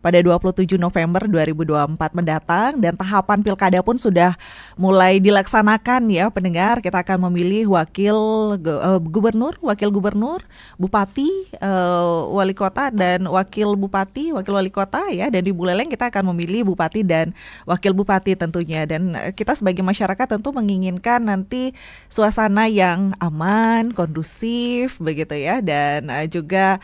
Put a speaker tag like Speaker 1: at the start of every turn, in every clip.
Speaker 1: pada 27 November 2024 mendatang, dan tahapan pilkada pun sudah mulai dilaksanakan ya pendengar. Kita akan memilih gubernur, wakil gubernur, bupati, wali kota dan wakil bupati, wakil wali kota ya. Dan di Buleleng kita akan memilih bupati dan wakil bupati tentunya. Dan kita sebagai masyarakat tentu menginginkan nanti suasana yang aman, kondusif begitu ya, dan juga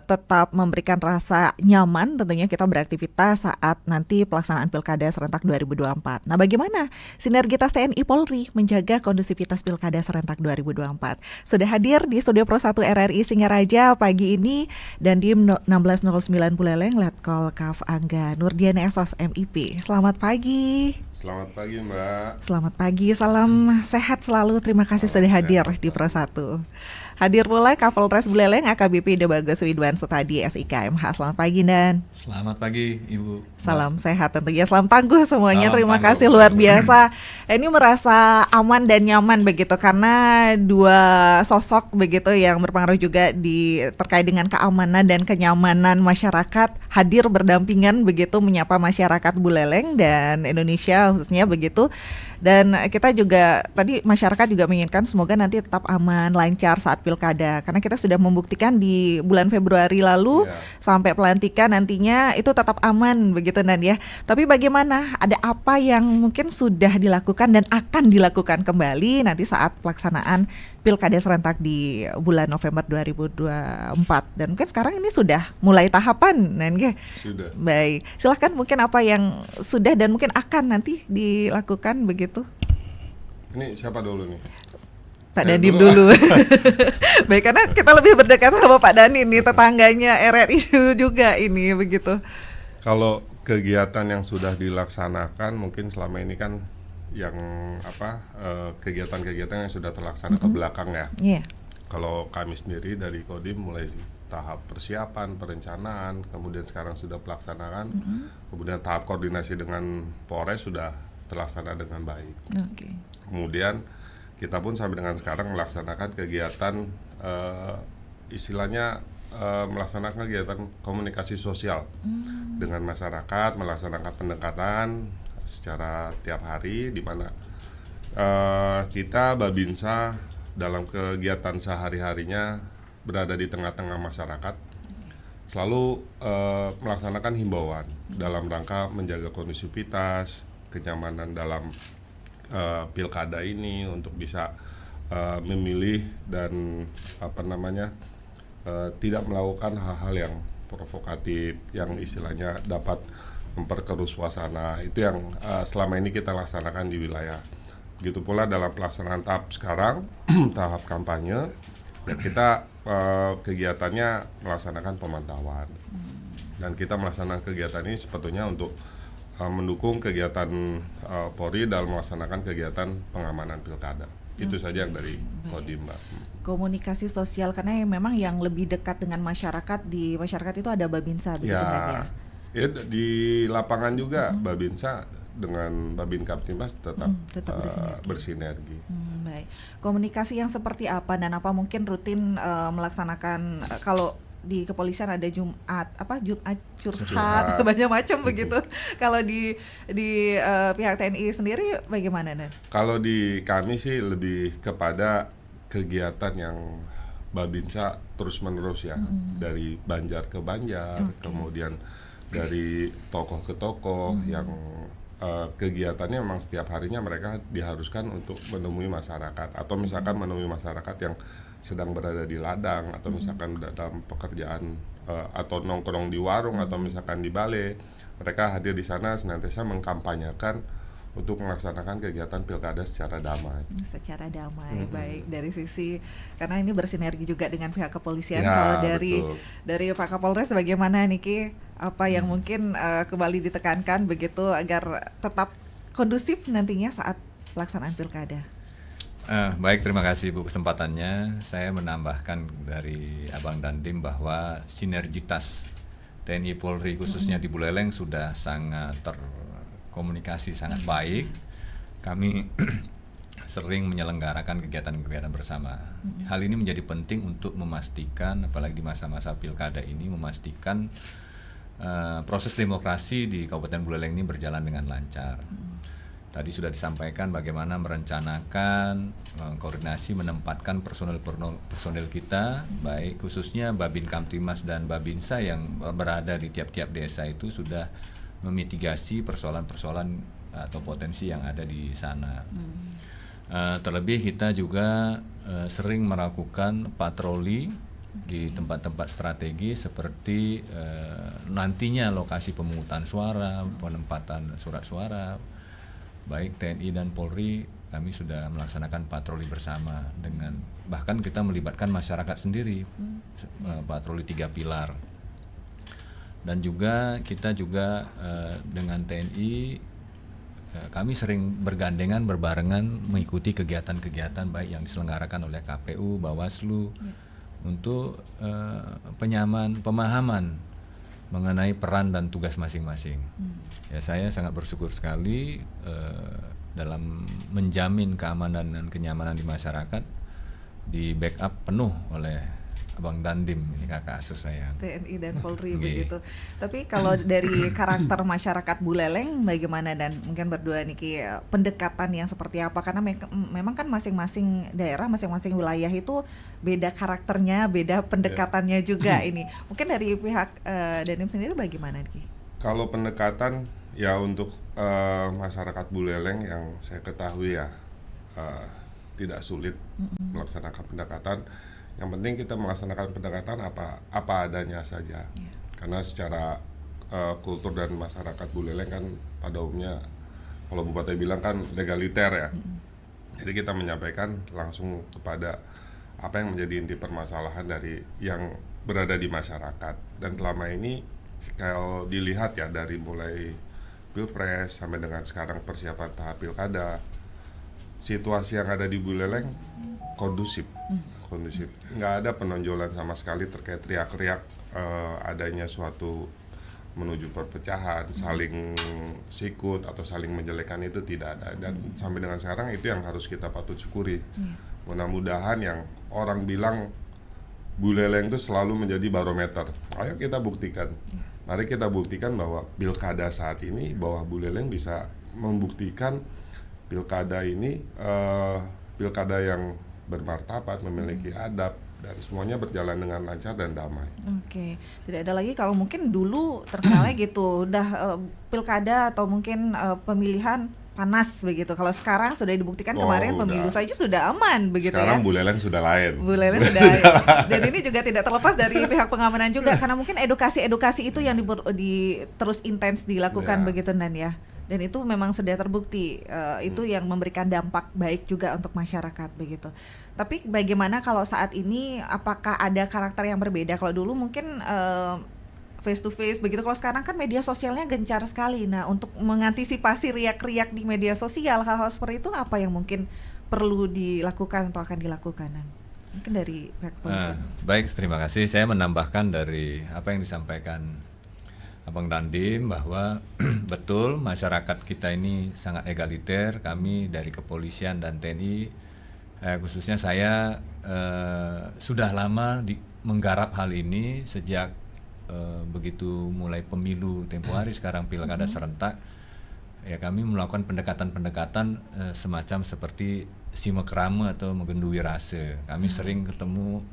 Speaker 1: tetap memberikan rasa nyaman tentunya kita beraktivitas saat nanti pelaksanaan Pilkada serentak 2024. Nah, bagaimana sinergitas TNI Polri menjaga kondusivitas Pilkada serentak 2024? Sudah hadir di Studio Pro 1 RRI Singaraja pagi ini dan di 1609 Buleleng, Letkol Kaf Angga Nurdiana SOS MIP. Selamat pagi.
Speaker 2: Selamat pagi, Mbak.
Speaker 1: Selamat pagi, salam sehat selalu. Terima kasih sudah hadir di Pro 1. Hadir pula Kapolres Buleleng AKBP Debagus Widwan Sutadi SIKMH. Selamat pagi, Dan.
Speaker 3: Selamat pagi, Ibu.
Speaker 1: Salam sehat tentunya, salam tangguh semuanya.
Speaker 3: Salam
Speaker 1: Terima
Speaker 3: tangguh.
Speaker 1: kasih luar biasa. Ini merasa aman dan nyaman begitu karena dua sosok begitu yang berpengaruh juga terkait dengan keamanan dan kenyamanan masyarakat hadir berdampingan begitu menyapa masyarakat Buleleng dan Indonesia khususnya begitu. Dan kita juga tadi masyarakat juga menginginkan semoga nanti tetap aman, lancar saat pilkada. Karena kita sudah membuktikan di bulan Februari lalu sampai pelantikan nantinya itu tetap aman begitu, Dan ya. Tapi bagaimana? Ada apa yang mungkin sudah dilakukan dan akan dilakukan kembali nanti saat pelaksanaan Pilkada serentak di bulan November 2024. Dan mungkin sekarang ini sudah mulai tahapan, Dan ya.
Speaker 2: Sudah.
Speaker 1: Baik, silahkan mungkin apa yang sudah dan mungkin akan nanti dilakukan begitu.
Speaker 2: Ini siapa dulu nih?
Speaker 1: Pak
Speaker 2: Saya
Speaker 1: Dandim
Speaker 2: dulu.
Speaker 1: dulu. Baik, karena kita lebih berdekat sama Pak Dani nih, tetangganya RRI juga ini begitu.
Speaker 2: Kalau kegiatan yang sudah dilaksanakan mungkin selama ini kan yang kegiatan-kegiatan yang sudah terlaksana ke belakang ya.
Speaker 1: Iya.
Speaker 2: Kalau kami sendiri dari Kodim mulai tahap persiapan, perencanaan, kemudian sekarang sudah pelaksanaan, kemudian tahap koordinasi dengan Polres sudah terlaksana dengan baik.
Speaker 1: Oke.
Speaker 2: Kemudian kita pun sampai dengan sekarang melaksanakan kegiatan istilahnya melaksanakan kegiatan komunikasi sosial dengan masyarakat, melaksanakan pendekatan secara tiap hari di mana kita Babinsa dalam kegiatan sehari-harinya berada di tengah-tengah masyarakat, selalu melaksanakan himbauan dalam rangka menjaga kondusivitas, kenyamanan dalam pilkada ini untuk bisa memilih dan tidak melakukan hal-hal yang provokatif yang istilahnya dapat memperkeruh suasana. Itu yang selama ini kita laksanakan di wilayah. Begitu pula dalam pelaksanaan tahap sekarang tahap kampanye ya, kita kegiatannya melaksanakan pemantauan dan kita melaksanakan kegiatan ini sebetulnya untuk mendukung kegiatan Polri dalam melaksanakan kegiatan pengamanan pilkada. Itu saja yang dari Kodim, Mbak.
Speaker 1: Komunikasi sosial karena memang yang lebih dekat dengan masyarakat, di masyarakat itu ada Babinsa begitu kan ya.
Speaker 2: Ya, di lapangan juga Babinsa dengan Babin Kaptimas tetap bersinergi.
Speaker 1: Baik. Komunikasi yang seperti apa dan apa mungkin rutin melaksanakan kalau di kepolisian ada Jumat curhat banyak macam begitu. Kalau di pihak TNI sendiri bagaimana, Dan?
Speaker 2: Kalau di kami sih lebih kepada kegiatan yang Babinsa terus menerus ya, dari Banjar ke Banjar, kemudian dari tokoh ke tokoh yang kegiatannya memang setiap harinya mereka diharuskan untuk menemui masyarakat atau misalkan menemui masyarakat yang sedang berada di ladang atau misalkan dalam pekerjaan atau nongkrong di warung atau misalkan di balai, mereka hadir di sana senantiasa mengkampanyekan untuk melaksanakan kegiatan pilkada secara damai.
Speaker 1: Secara damai, baik dari sisi karena ini bersinergi juga dengan pihak kepolisian.
Speaker 2: Ya,
Speaker 1: kalau
Speaker 2: betul.
Speaker 1: dari Pak Kapolres bagaimana Niki? Apa yang mungkin kembali ditekankan begitu agar tetap kondusif nantinya saat pelaksanaan pilkada?
Speaker 3: Baik, terima kasih Bu kesempatannya. Saya menambahkan dari Abang Dandim bahwa sinergitas TNI Polri khususnya di Buleleng sudah sangat terkomunikasi sangat baik. Kami sering menyelenggarakan kegiatan-kegiatan bersama. Hal ini menjadi penting untuk memastikan, apalagi di masa-masa pilkada ini, memastikan proses demokrasi di Kabupaten Buleleng ini berjalan dengan lancar. Tadi sudah disampaikan bagaimana merencanakan, koordinasi, menempatkan personel kita, baik khususnya Babin Kamtimas dan Babinsa yang berada di tiap-tiap desa itu sudah memitigasi persoalan-persoalan atau potensi yang ada di sana. Terlebih kita juga sering melakukan patroli di tempat-tempat strategi seperti nantinya lokasi pemungutan suara, penempatan surat suara. Baik TNI dan Polri, kami sudah melaksanakan patroli bersama dengan bahkan kita melibatkan masyarakat sendiri, patroli 3 pilar. Dan juga kita juga dengan TNI kami sering bergandengan, berbarengan mengikuti kegiatan-kegiatan baik yang diselenggarakan oleh KPU, Bawaslu untuk pemahaman mengenai peran dan tugas masing-masing. Ya, saya sangat bersyukur sekali dalam menjamin keamanan dan kenyamanan di masyarakat, di backup penuh oleh Abang Dandim, ini kakak asuh saya.
Speaker 1: TNI dan Polri begitu. Tapi kalau dari karakter masyarakat Buleleng bagaimana, dan mungkin berdua Niki pendekatan yang seperti apa, karena memang kan masing-masing daerah, masing-masing wilayah itu beda karakternya, beda pendekatannya juga ini. Mungkin dari pihak Dandim sendiri bagaimana Niki?
Speaker 2: Kalau pendekatan ya untuk masyarakat Buleleng yang saya ketahui ya tidak sulit melaksanakan pendekatan. Yang penting kita melaksanakan pendekatan apa adanya saja. Karena secara kultur dan masyarakat Buleleng kan pada umumnya, kalau Bupati bilang kan legaliter ya. Jadi kita menyampaikan langsung kepada apa yang menjadi inti permasalahan dari yang berada di masyarakat. Dan selama ini kalau dilihat ya, dari mulai Pilpres sampai dengan sekarang persiapan tahap Pilkada, situasi yang ada di Buleleng kondusif. Nggak ada penonjolan sama sekali terkait teriak-teriak adanya suatu menuju perpecahan, saling sikut atau saling menjelekan, itu tidak ada. Dan sampai dengan sekarang itu yang harus kita patut syukuri. Mudah-mudahan yang orang bilang Buleleng itu selalu menjadi barometer, ayo kita buktikan. Mari kita buktikan bahwa pilkada saat ini, bahwa Buleleng bisa membuktikan pilkada ini pilkada yang bermartabat, memiliki adab, dan semuanya berjalan dengan lancar dan damai.
Speaker 1: Oke, tidak ada lagi kalau mungkin dulu terkenalnya gitu, udah pilkada atau mungkin pemilihan panas begitu. Kalau sekarang sudah dibuktikan kemarin pemilu saja sudah aman begitu.
Speaker 2: Sekarang
Speaker 1: ya.
Speaker 2: Buleleng sudah lain.
Speaker 1: Buleleng sudah. Dan ini juga tidak terlepas dari pihak pengamanan juga, karena mungkin edukasi itu yang terus intens dilakukan begitu Nan ya. Dan itu memang sudah terbukti itu yang memberikan dampak baik juga untuk masyarakat begitu. Tapi bagaimana kalau saat ini, apakah ada karakter yang berbeda? Kalau dulu mungkin face to face begitu, kalau sekarang kan media sosialnya gencar sekali. Nah, untuk mengantisipasi riak-riak di media sosial, hal-hal seperti itu apa yang mungkin perlu dilakukan atau akan dilakukan? Mungkin dari pihak kepolisian.
Speaker 3: Baik, terima kasih. Saya menambahkan dari apa yang disampaikan Abang Dandim, bahwa betul masyarakat kita ini sangat egaliter. Kami dari kepolisian dan TNI, khususnya saya sudah lama menggarap hal ini sejak begitu mulai pemilu tempo hari, sekarang pilkada serentak. Ya, kami melakukan pendekatan-pendekatan semacam seperti simekrame atau menggendui rase. Kami sering ketemu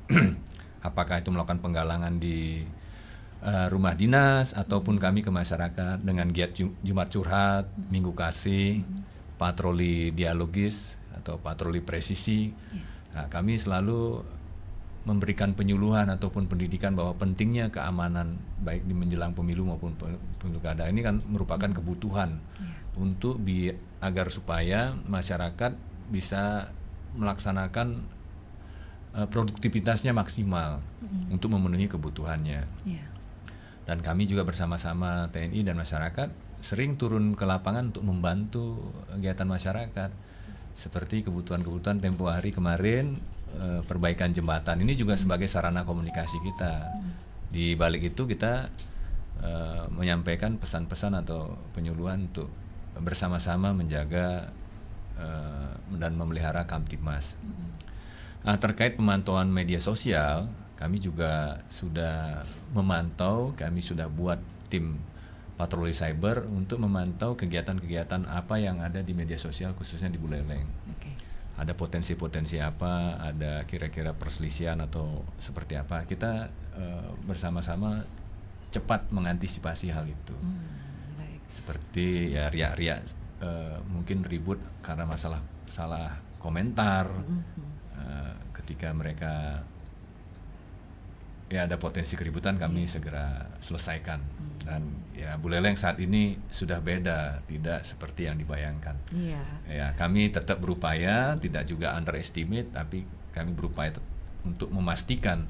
Speaker 3: apakah itu melakukan penggalangan di rumah dinas ataupun kami ke masyarakat dengan giat Jumat Curhat, Minggu Kasih, patroli dialogis atau patroli presisi. Nah, kami selalu memberikan penyuluhan ataupun pendidikan bahwa pentingnya keamanan baik di menjelang pemilu maupun pilkada. Ini kan merupakan kebutuhan untuk agar supaya masyarakat bisa melaksanakan produktivitasnya maksimal untuk memenuhi kebutuhannya. Dan kami juga bersama-sama TNI dan masyarakat sering turun ke lapangan untuk membantu kegiatan masyarakat. Seperti kebutuhan-kebutuhan tempo hari kemarin, perbaikan jembatan ini juga sebagai sarana komunikasi kita. Di balik itu kita menyampaikan pesan-pesan atau penyuluhan untuk bersama-sama menjaga dan memelihara Kamtibmas. Nah, terkait pemantauan media sosial, kami juga sudah memantau, kami sudah buat tim patroli cyber untuk memantau kegiatan-kegiatan apa yang ada di media sosial khususnya di Buleleng.
Speaker 1: Oke.
Speaker 3: Ada potensi-potensi apa, ada kira-kira perselisihan atau seperti apa. Kita bersama-sama cepat mengantisipasi hal itu.
Speaker 1: Baik.
Speaker 3: Seperti ya riak-riak mungkin ribut karena masalah salah komentar. Ketika mereka ya ada potensi keributan, kami segera selesaikan. Dan ya Buleleng saat ini sudah beda, tidak seperti yang dibayangkan.
Speaker 1: Iya.
Speaker 3: Ya, kami tetap berupaya, tidak juga underestimate, tapi kami berupaya untuk memastikan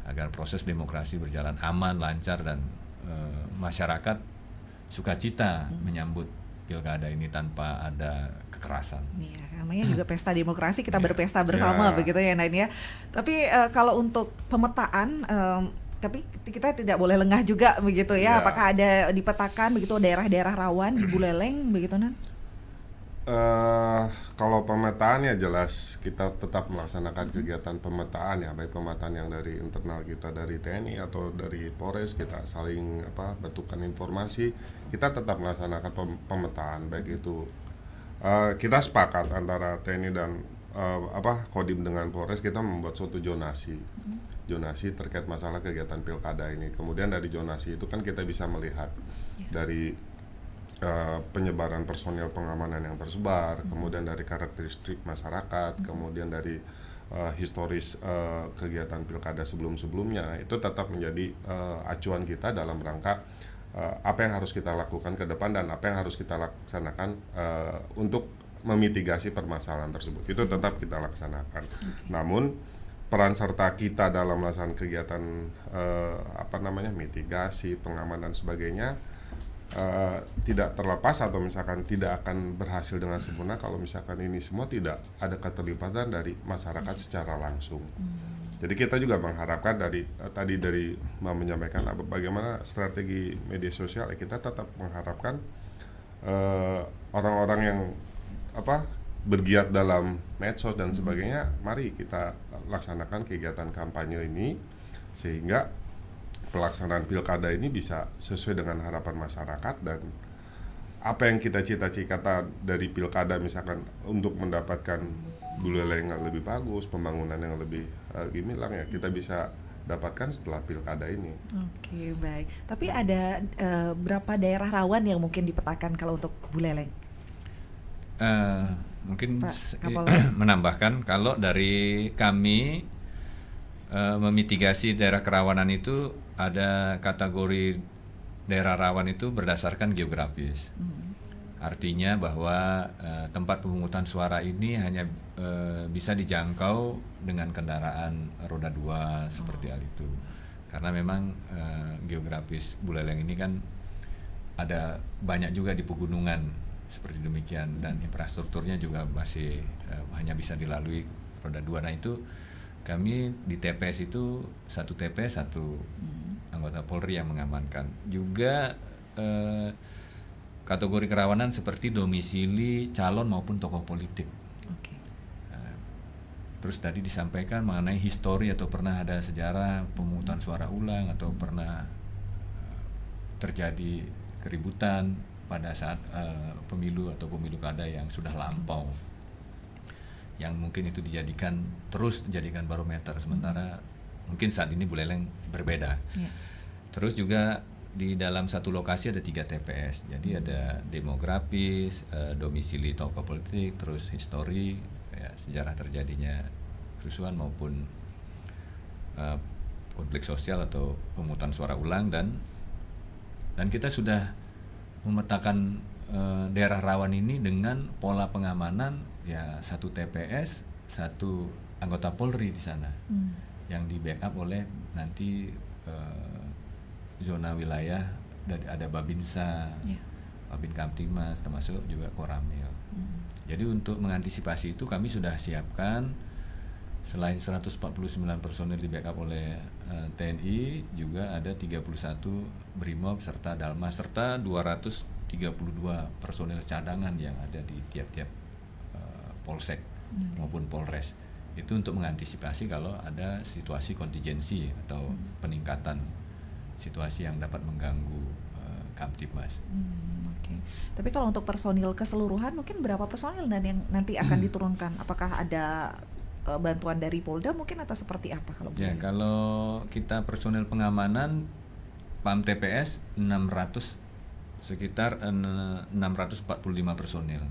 Speaker 3: agar proses demokrasi berjalan aman, lancar, dan masyarakat sukacita menyambut pilkada ini tanpa ada kekerasan.
Speaker 1: Iya, namanya juga pesta demokrasi, kita berpesta bersama begitu ya Nain ya. Tapi kalau untuk pemetaan, tapi kita tidak boleh lengah juga begitu ya. Apakah ada dipetakan begitu daerah-daerah rawan di Buleleng begitu Nan?
Speaker 2: Kalau pemetaan ya jelas kita tetap melaksanakan kegiatan pemetaan ya, baik pemetaan yang dari internal kita dari TNI atau dari Polres, kita saling bentukan informasi, kita tetap melaksanakan pemetaan baik itu kita sepakat antara TNI dan Kodim dengan Polres, kita membuat suatu zonasi terkait masalah kegiatan pilkada ini. Kemudian dari zonasi itu kan kita bisa melihat dari penyebaran personil pengamanan yang tersebar, kemudian dari karakteristik masyarakat, kemudian dari historis kegiatan pilkada sebelum-sebelumnya, itu tetap menjadi acuan kita dalam rangka apa yang harus kita lakukan ke depan dan apa yang harus kita laksanakan untuk memitigasi permasalahan tersebut. Itu tetap kita laksanakan. Namun peran serta kita dalam melaksanakan kegiatan mitigasi, pengamanan sebagainya tidak terlepas atau misalkan tidak akan berhasil dengan sempurna kalau misalkan ini semua tidak ada keterlibatan dari masyarakat secara langsung. Jadi kita juga mengharapkan dari menyampaikan bagaimana strategi media sosial, kita tetap mengharapkan orang-orang yang bergiat dalam medsos dan sebagainya, mari kita laksanakan kegiatan kampanye ini sehingga pelaksanaan pilkada ini bisa sesuai dengan harapan masyarakat, dan apa yang kita cita-cita dari pilkada misalkan untuk mendapatkan Buleleng yang lebih bagus, pembangunan yang lebih gemilang, ya kita bisa dapatkan setelah pilkada ini.
Speaker 1: Oke, baik. Tapi ada berapa daerah rawan yang mungkin dipetakan kalau untuk Buleleng?
Speaker 3: Mungkin menambahkan kalau dari kami memitigasi daerah kerawanan itu ada kategori daerah rawan itu berdasarkan geografis. Artinya bahwa tempat pemungutan suara ini hanya bisa dijangkau dengan kendaraan roda 2 seperti hal itu. Karena memang geografis Buleleng ini kan ada banyak juga di pegunungan seperti demikian, dan infrastrukturnya juga masih hanya bisa dilalui roda 2. Nah itu kami di TPS itu satu TPS satu anggota Polri yang mengamankan. Juga kategori kerawanan seperti domisili calon maupun tokoh politik.
Speaker 1: Okay.
Speaker 3: Terus tadi disampaikan mengenai histori atau pernah ada sejarah pemungutan suara ulang atau pernah terjadi keributan pada saat pemilu atau pemilu kada yang sudah lampau, yang mungkin itu dijadikan barometer. Sementara mungkin saat ini Buleleng berbeda. Terus juga di dalam satu lokasi ada 3 TPS, jadi ada demografis, domisili tokoh politik, terus histori, ya, sejarah terjadinya kerusuhan maupun konflik sosial atau pemungutan suara ulang, dan kita sudah memetakan daerah rawan ini dengan pola pengamanan, ya satu TPS, satu anggota Polri di sana, yang di backup oleh nanti zona wilayah, ada Babinsa, Babin Kamtimas, termasuk juga Koramil. Jadi untuk mengantisipasi itu kami sudah siapkan selain 149 personil di backup oleh TNI, juga ada 31 Brimob serta Dalmas serta 232 personil cadangan yang ada di tiap-tiap Polsek maupun Polres. Itu untuk mengantisipasi kalau ada situasi kontingensi atau peningkatan situasi yang dapat mengganggu Kamtibmas.
Speaker 1: Oke. Tapi kalau untuk personil keseluruhan mungkin berapa personil dan yang nanti akan diturunkan? Apakah ada bantuan dari Polda mungkin atau seperti apa kalau
Speaker 3: Ya,
Speaker 1: boleh?
Speaker 3: kalau kita personil pengamanan PAM TPS 600, sekitar 645 personil.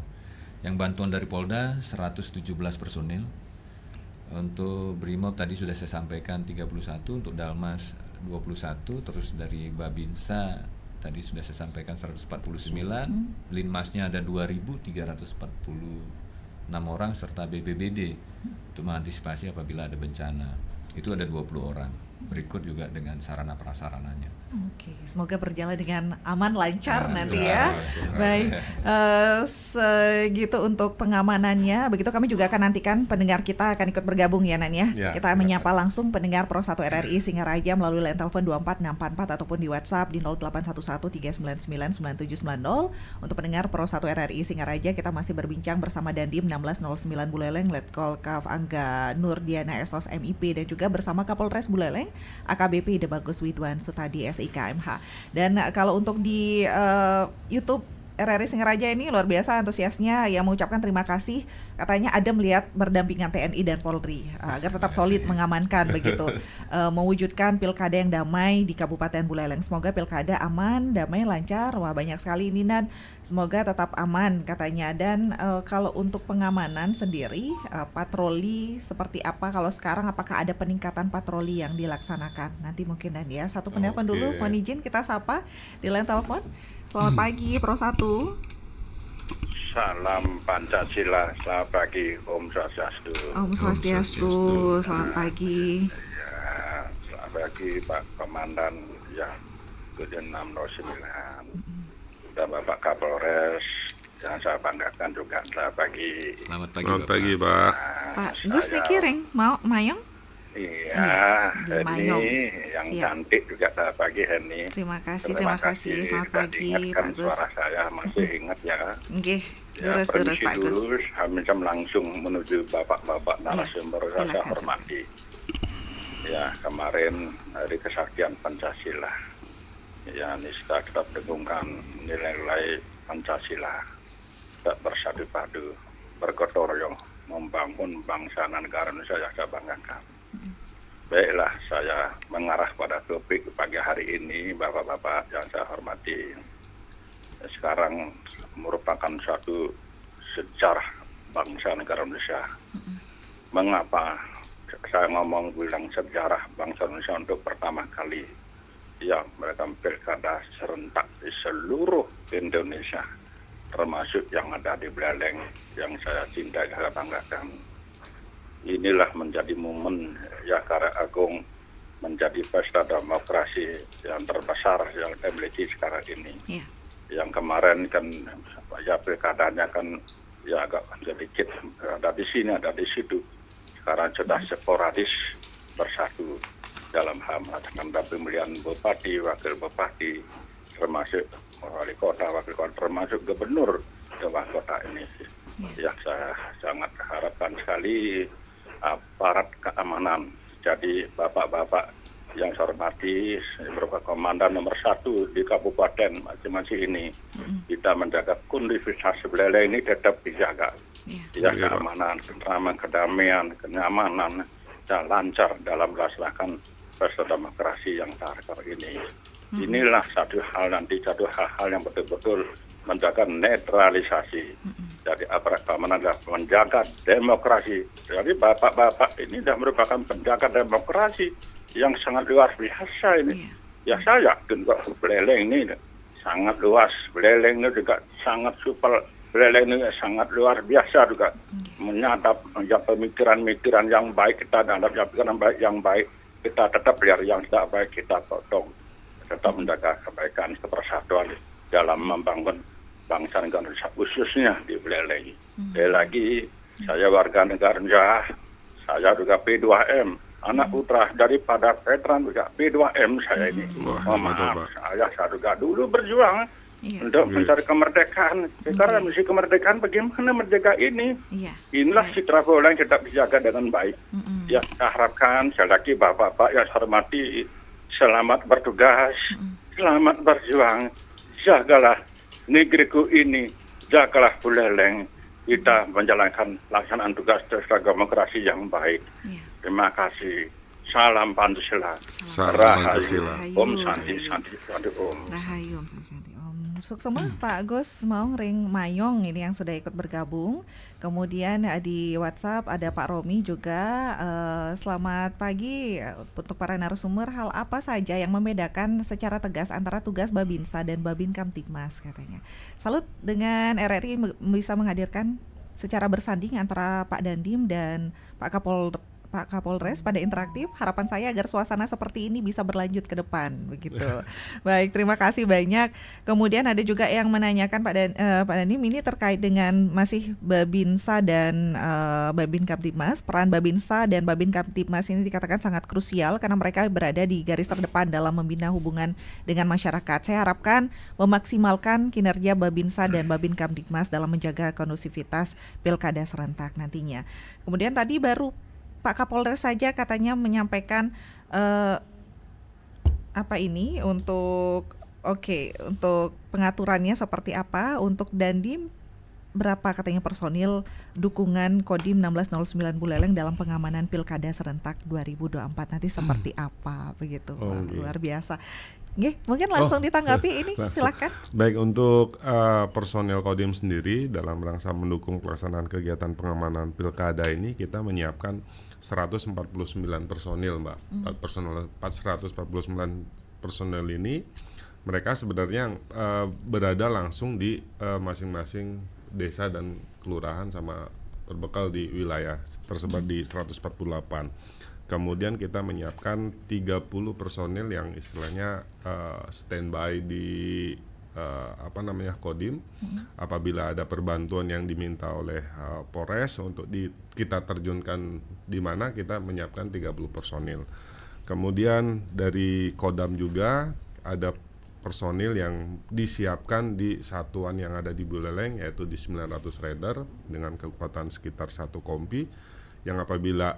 Speaker 3: Yang bantuan dari Polda 117 personil. Untuk Brimob tadi sudah saya sampaikan 31, untuk Dalmas 21, terus dari Babinsa tadi sudah saya sampaikan 149, Linmasnya ada 2.346 orang serta BPBD untuk mengantisipasi apabila ada bencana. Itu ada 20 orang. Berikut juga dengan sarana prasarananya.
Speaker 1: Oke, semoga berjalan dengan aman, lancar
Speaker 3: Ah,
Speaker 1: nanti
Speaker 3: setuju,
Speaker 1: ya.
Speaker 3: setuju.
Speaker 1: Baik, segitu untuk pengamanannya. Begitu kami juga akan nantikan pendengar kita akan ikut bergabung ya Nan ya.
Speaker 2: Ya,
Speaker 1: Kita
Speaker 2: silakan.
Speaker 1: menyapa langsung pendengar Pro 1 RRI Singaraja melalui line telepon 24644 ataupun di WhatsApp di 081139999790. Untuk pendengar Pro 1 RRI Singaraja, kita masih berbincang bersama Dandim 1609 Buleleng, Letkol Kaf Angga Nurdiana Esos MIP dan juga bersama Kapolres Buleleng AKBP Debagus Widwan Sutadi SIKMH. Dan kalau untuk di YouTube RRI Singaraja ini luar biasa antusiasnya yang mengucapkan terima kasih, katanya ada melihat berdampingan TNI dan Polri agar tetap solid mengamankan begitu, mewujudkan pilkada yang damai di Kabupaten Buleleng. Semoga pilkada aman, damai, lancar. Wah, banyak sekali ini Nan. Semoga tetap aman katanya. Dan kalau untuk pengamanan sendiri, patroli seperti apa kalau sekarang, apakah ada peningkatan patroli yang dilaksanakan? Nanti mungkin Dan ya. Satu penelpon
Speaker 2: Oke.
Speaker 1: dulu, mohon izin kita sapa di line telepon. Selamat pagi Pro 1.
Speaker 4: Salam Pancasila, selamat pagi, Om Swastiastu.
Speaker 1: Om Swastiastu, selamat pagi.
Speaker 4: Ya, selamat pagi Pak Komandan ya, Kodim 609 dan Bapak Kapolres yang saya banggakan juga. Selamat pagi.
Speaker 3: Selamat pagi,
Speaker 2: Selamat
Speaker 3: Bapak.
Speaker 2: pagi, Pak.
Speaker 1: Pak Gus nih kiring, mau Mayong?
Speaker 4: Iya,
Speaker 1: di Mayong.
Speaker 4: Heni yang
Speaker 1: Siap.
Speaker 4: cantik juga. Selamat pagi, Heni.
Speaker 1: Terima kasih. Selamat
Speaker 4: Sudah
Speaker 1: pagi
Speaker 4: diingatkan
Speaker 1: Pak Gus.
Speaker 4: suara saya masih ingat ya.
Speaker 1: Oke,
Speaker 4: Ya,
Speaker 1: terus
Speaker 4: permisi
Speaker 1: Pak Gus.
Speaker 4: dulu, kami langsung menuju bapak-bapak narasumber yang saya
Speaker 1: silakan,
Speaker 4: hormati. Ya, kemarin hari kesaktian Pancasila. Ya, nista kita dengungkan nilai-nilai Pancasila. Kita bersatu padu, bergotong royong, membangun bangsa dan negara Indonesia yang saya banggakan. Baiklah, saya mengarah pada topik pagi hari ini, bapak-bapak yang saya hormati. Sekarang merupakan suatu sejarah bangsa negara Indonesia. Mengapa saya bilang sejarah bangsa Indonesia untuk pertama kali ya mereka pilkada serentak di seluruh Indonesia, termasuk yang ada di Buleleng yang saya cintai dan saya banggakan. Inilah menjadi momen ya Karya Agung menjadi pesta demokrasi yang terbesar yang kita miliki sekarang ini.
Speaker 1: Iya.
Speaker 4: Yang kemarin kan ya pilkadanya kan ya agak sedikit ada di sini ada di situ. Sekarang sudah sporadis bersatu dalam hal mengatakan pemilihan bupati, wakil bupati, termasuk wali kota, wakil kota, termasuk gubernur dewan kota ini. Ya saya sangat harapkan sekali aparat keamanan. Jadi bapak-bapak yang saya hormati, berupa komandan nomor 1 di kabupaten masing-masing ini, kita menjaga kondusivitas Buleleng ini tetap dijaga. Ya, keamanan, ketentraman, kedamaian, kenyamanan, dan lancar dalam melaksanakan pesta demokrasi yang terakhir ini. Inilah satu hal yang betul-betul menjaga netralisasi. Jadi aparat keamanan adalah menjaga demokrasi. Jadi bapak-bapak ini sudah merupakan penjaga demokrasi yang sangat luar biasa ini. Ya saya yakin kok Buleleng ini sangat luas. Buleleng ini juga sangat super. Buleleng ini sangat luar biasa juga. Menyadap pemikiran-pemikiran yang baik kita dan pikiran baik yang baik kita tetap lihat yang tidak baik kita potong. Tetap menjaga kebaikan kepersatuan dalam membangun bangsa negara Indonesia khususnya di Buleleng. Sekali lagi saya warga negara Indonesia, saya juga P2M, anak putra daripada veteran juga P2M saya ini. Maaf, saya juga dulu berjuang untuk mencari kemerdekaan. Sekarang misi kemerdekaan bagaimana merdeka ini? Inilah citra Buleleng tetap dijaga dengan baik. Ya, saya harapkan sekali lagi bapak-bapak yang saya hormati, selamat bertugas, selamat berjuang. Jagalah negeriku ini, jagalah Buleleng. Kita menjalankan laksanaan tugas demokrasi yang baik.
Speaker 1: Ya.
Speaker 4: Terima kasih. Salam Pancasila.
Speaker 2: Salam
Speaker 4: Rahayu.
Speaker 2: Pancasila.
Speaker 4: Om Santi Santi Santi Om.
Speaker 1: Rahayu Om Santi Om. Sukses Pak Agus Maung Ring Mayong ini yang sudah ikut bergabung. Kemudian di WhatsApp ada Pak Romi juga. Selamat pagi untuk para narasumber. Hal apa saja yang membedakan secara tegas antara tugas Babinsa dan Babin Kamtibmas katanya. Salut dengan RRI bisa menghadirkan secara bersanding antara Pak Dandim dan Pak Kapolres pada interaktif. Harapan saya agar suasana seperti ini bisa berlanjut ke depan begitu. Baik, terima kasih banyak. Kemudian ada juga yang menanyakan Pak Dandim ini terkait dengan masih Babinsa dan Babin Kamtibmas. Peran Babinsa dan Babin Kamtibmas ini dikatakan sangat krusial karena mereka berada di garis terdepan dalam membina hubungan dengan masyarakat. Saya harapkan memaksimalkan kinerja Babinsa dan Babin Kamtibmas dalam menjaga kondusivitas pilkada serentak nantinya. Kemudian tadi baru Pak Kapolres saja katanya menyampaikan untuk pengaturannya seperti apa. Untuk Dandim berapa katanya personil dukungan Kodim 1609 Buleleng dalam pengamanan pilkada serentak 2024 nanti seperti apa begitu. Wah, luar biasa. Nggih, mungkin langsung ditanggapi ini, silakan.
Speaker 2: Baik, untuk personel Kodim sendiri dalam rangka mendukung pelaksanaan kegiatan pengamanan pilkada ini kita menyiapkan 149 personil, Mbak. 149 personil ini mereka sebenarnya berada langsung di masing-masing desa dan kelurahan sama berbekal di wilayah tersebar di 148. Kemudian kita menyiapkan 30 personil yang istilahnya standby di Kodim. Apabila ada perbantuan yang diminta oleh Polres untuk kita terjunkan di mana, kita menyiapkan 30 personil. Kemudian dari Kodam juga ada personil yang disiapkan di satuan yang ada di Buleleng, yaitu di 900 Rider dengan kekuatan sekitar 1 kompi, yang apabila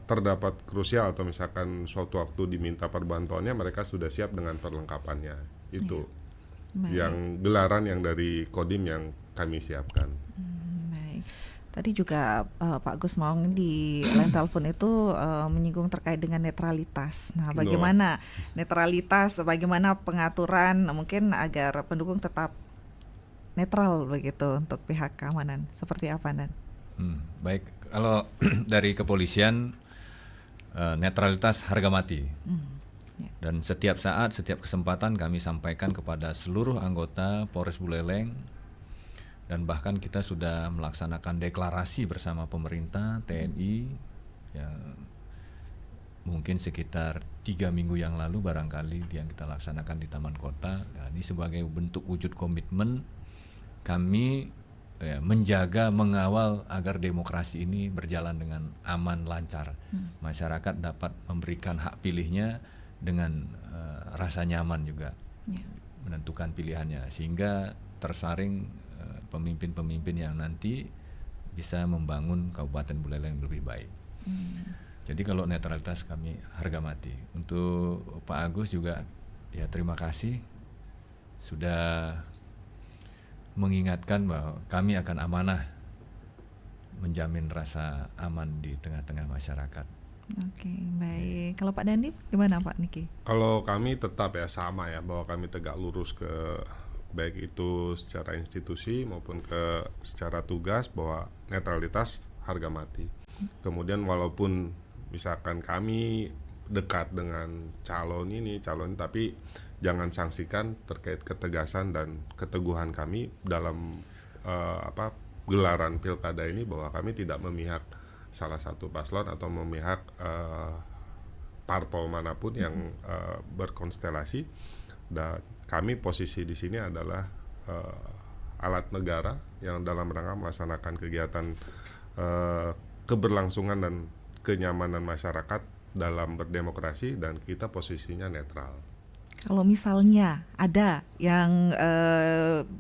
Speaker 2: terdapat krusial atau misalkan suatu waktu diminta perbantuannya, mereka sudah siap dengan perlengkapannya. Itu yang gelaran yang dari Kodim yang kami siapkan.
Speaker 1: Baik. Tadi juga Pak Gus Maung di line telepon itu menyinggung terkait dengan netralitas. Nah, bagaimana netralitas, bagaimana pengaturan mungkin agar pendukung tetap netral begitu untuk pihak keamanan. Seperti apa, Dan?
Speaker 3: Baik, kalau dari kepolisian netralitas harga mati. Dan setiap saat, setiap kesempatan kami sampaikan kepada seluruh anggota Polres Buleleng, dan bahkan kita sudah melaksanakan deklarasi bersama pemerintah, TNI, ya, mungkin sekitar 3 minggu yang lalu barangkali yang kita laksanakan di Taman Kota. Ya, ini sebagai bentuk wujud komitmen kami menjaga, mengawal agar demokrasi ini berjalan dengan aman, lancar. Masyarakat dapat memberikan hak pilihnya dengan rasa nyaman juga, menentukan pilihannya, sehingga tersaring pemimpin-pemimpin yang nanti bisa membangun Kabupaten Buleleng lebih baik. Jadi kalau netralitas kami harga mati. Untuk Pak Agus juga ya terima kasih sudah mengingatkan bahwa kami akan amanah menjamin rasa aman di tengah-tengah masyarakat.
Speaker 1: Oke, baik. Kalau Pak Dandim gimana Pak Niki?
Speaker 2: Kalau kami tetap ya sama ya, bahwa kami tegak lurus ke baik itu secara institusi maupun ke secara tugas, bahwa netralitas harga mati. Kemudian walaupun misalkan kami dekat dengan calon ini, tapi jangan sanksikan terkait ketegasan dan keteguhan kami dalam gelaran pilkada ini, bahwa kami tidak memihak salah satu paslon atau memihak parpol manapun yang berkonstelasi. Dan kami posisi di sini adalah alat negara yang dalam rangka melaksanakan kegiatan keberlangsungan dan kenyamanan masyarakat dalam berdemokrasi, dan kita posisinya netral.
Speaker 1: Kalau misalnya ada yang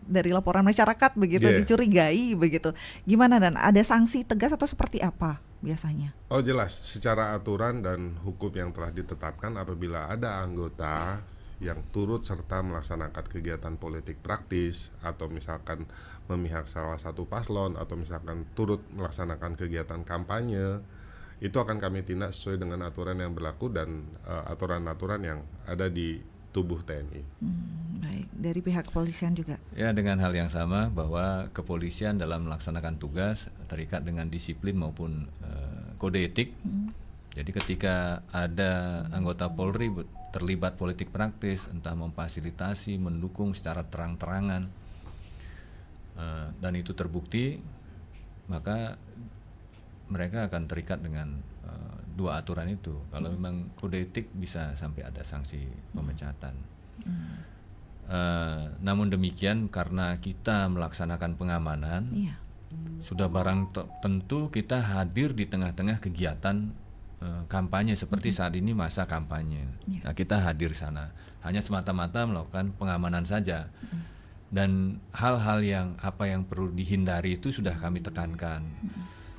Speaker 1: dari laporan masyarakat begitu dicurigai begitu, gimana, dan ada sanksi tegas atau seperti apa biasanya?
Speaker 2: Oh jelas, secara aturan dan hukum yang telah ditetapkan apabila ada anggota yang turut serta melaksanakan kegiatan politik praktis atau misalkan memihak salah satu paslon atau misalkan turut melaksanakan kegiatan kampanye, itu akan kami tindak sesuai dengan aturan yang berlaku dan aturan-aturan yang ada di tubuh TNI.
Speaker 1: Baik, dari pihak kepolisian juga.
Speaker 3: Ya, dengan hal yang sama bahwa kepolisian dalam melaksanakan tugas terikat dengan disiplin maupun kode etik. Jadi ketika ada anggota Polri terlibat politik praktis, entah memfasilitasi, mendukung secara terang-terangan, dan itu terbukti, maka mereka akan terikat dengan dua aturan itu. Kalau memang kode etik bisa sampai ada sanksi pemecatan. Namun demikian karena kita melaksanakan pengamanan, sudah barang tentu kita hadir di tengah-tengah kegiatan kampanye seperti saat ini masa kampanye. Nah, kita hadir sana hanya semata-mata melakukan pengamanan saja. Dan hal-hal yang perlu dihindari itu sudah kami tekankan.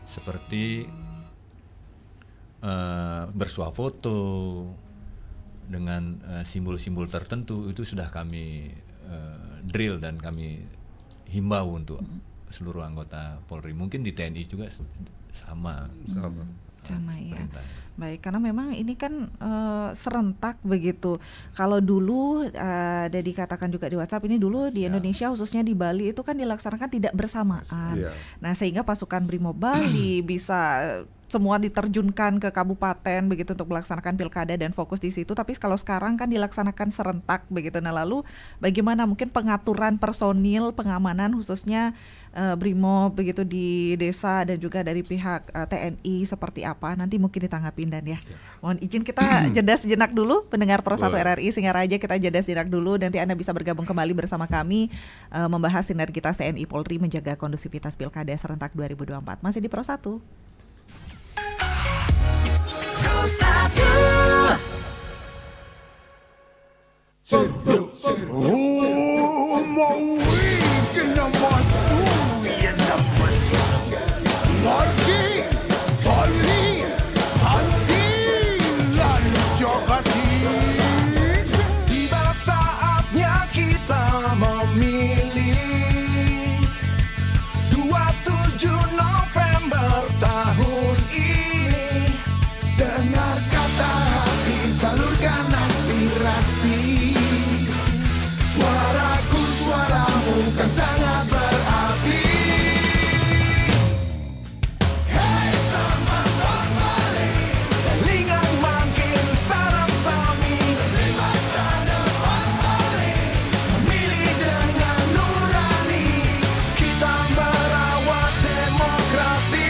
Speaker 3: Seperti bersuah foto dengan simbol-simbol tertentu itu sudah kami drill dan kami himbau untuk seluruh anggota Polri. Mungkin di TNI juga sama
Speaker 1: Ya. Baik, karena memang ini kan serentak begitu. Kalau dulu ada dikatakan juga di WhatsApp ini dulu di Indonesia khususnya di Bali itu kan dilaksanakan tidak bersamaan. Nah, sehingga pasukan Brimob Bali bisa semua diterjunkan ke kabupaten begitu untuk melaksanakan pilkada dan fokus di situ. Tapi kalau sekarang kan dilaksanakan serentak begitu. Nah, lalu bagaimana mungkin pengaturan personil pengamanan khususnya Brimob begitu di desa dan juga dari pihak TNI seperti apa? Nanti mungkin ditanggapin dan ya. Mohon izin kita jeda sejenak dulu pendengar Pro 1 RRI Singaraja, kita jeda sejenak dulu. Nanti Anda bisa bergabung kembali bersama kami membahas sinergitas TNI Polri menjaga kondusivitas pilkada serentak 2024. Masih di Pro 1.
Speaker 5: Tiba saatnya kita memilih 27 November tahun ini. Dengar kata hati, salurkan aspirasi. Suaraku, suaramu kan sangat berarti. Hei semangat Bali, lingang makin sarang sami. Masa depan Bali, memilih dengan nurani. Kita merawat demokrasi.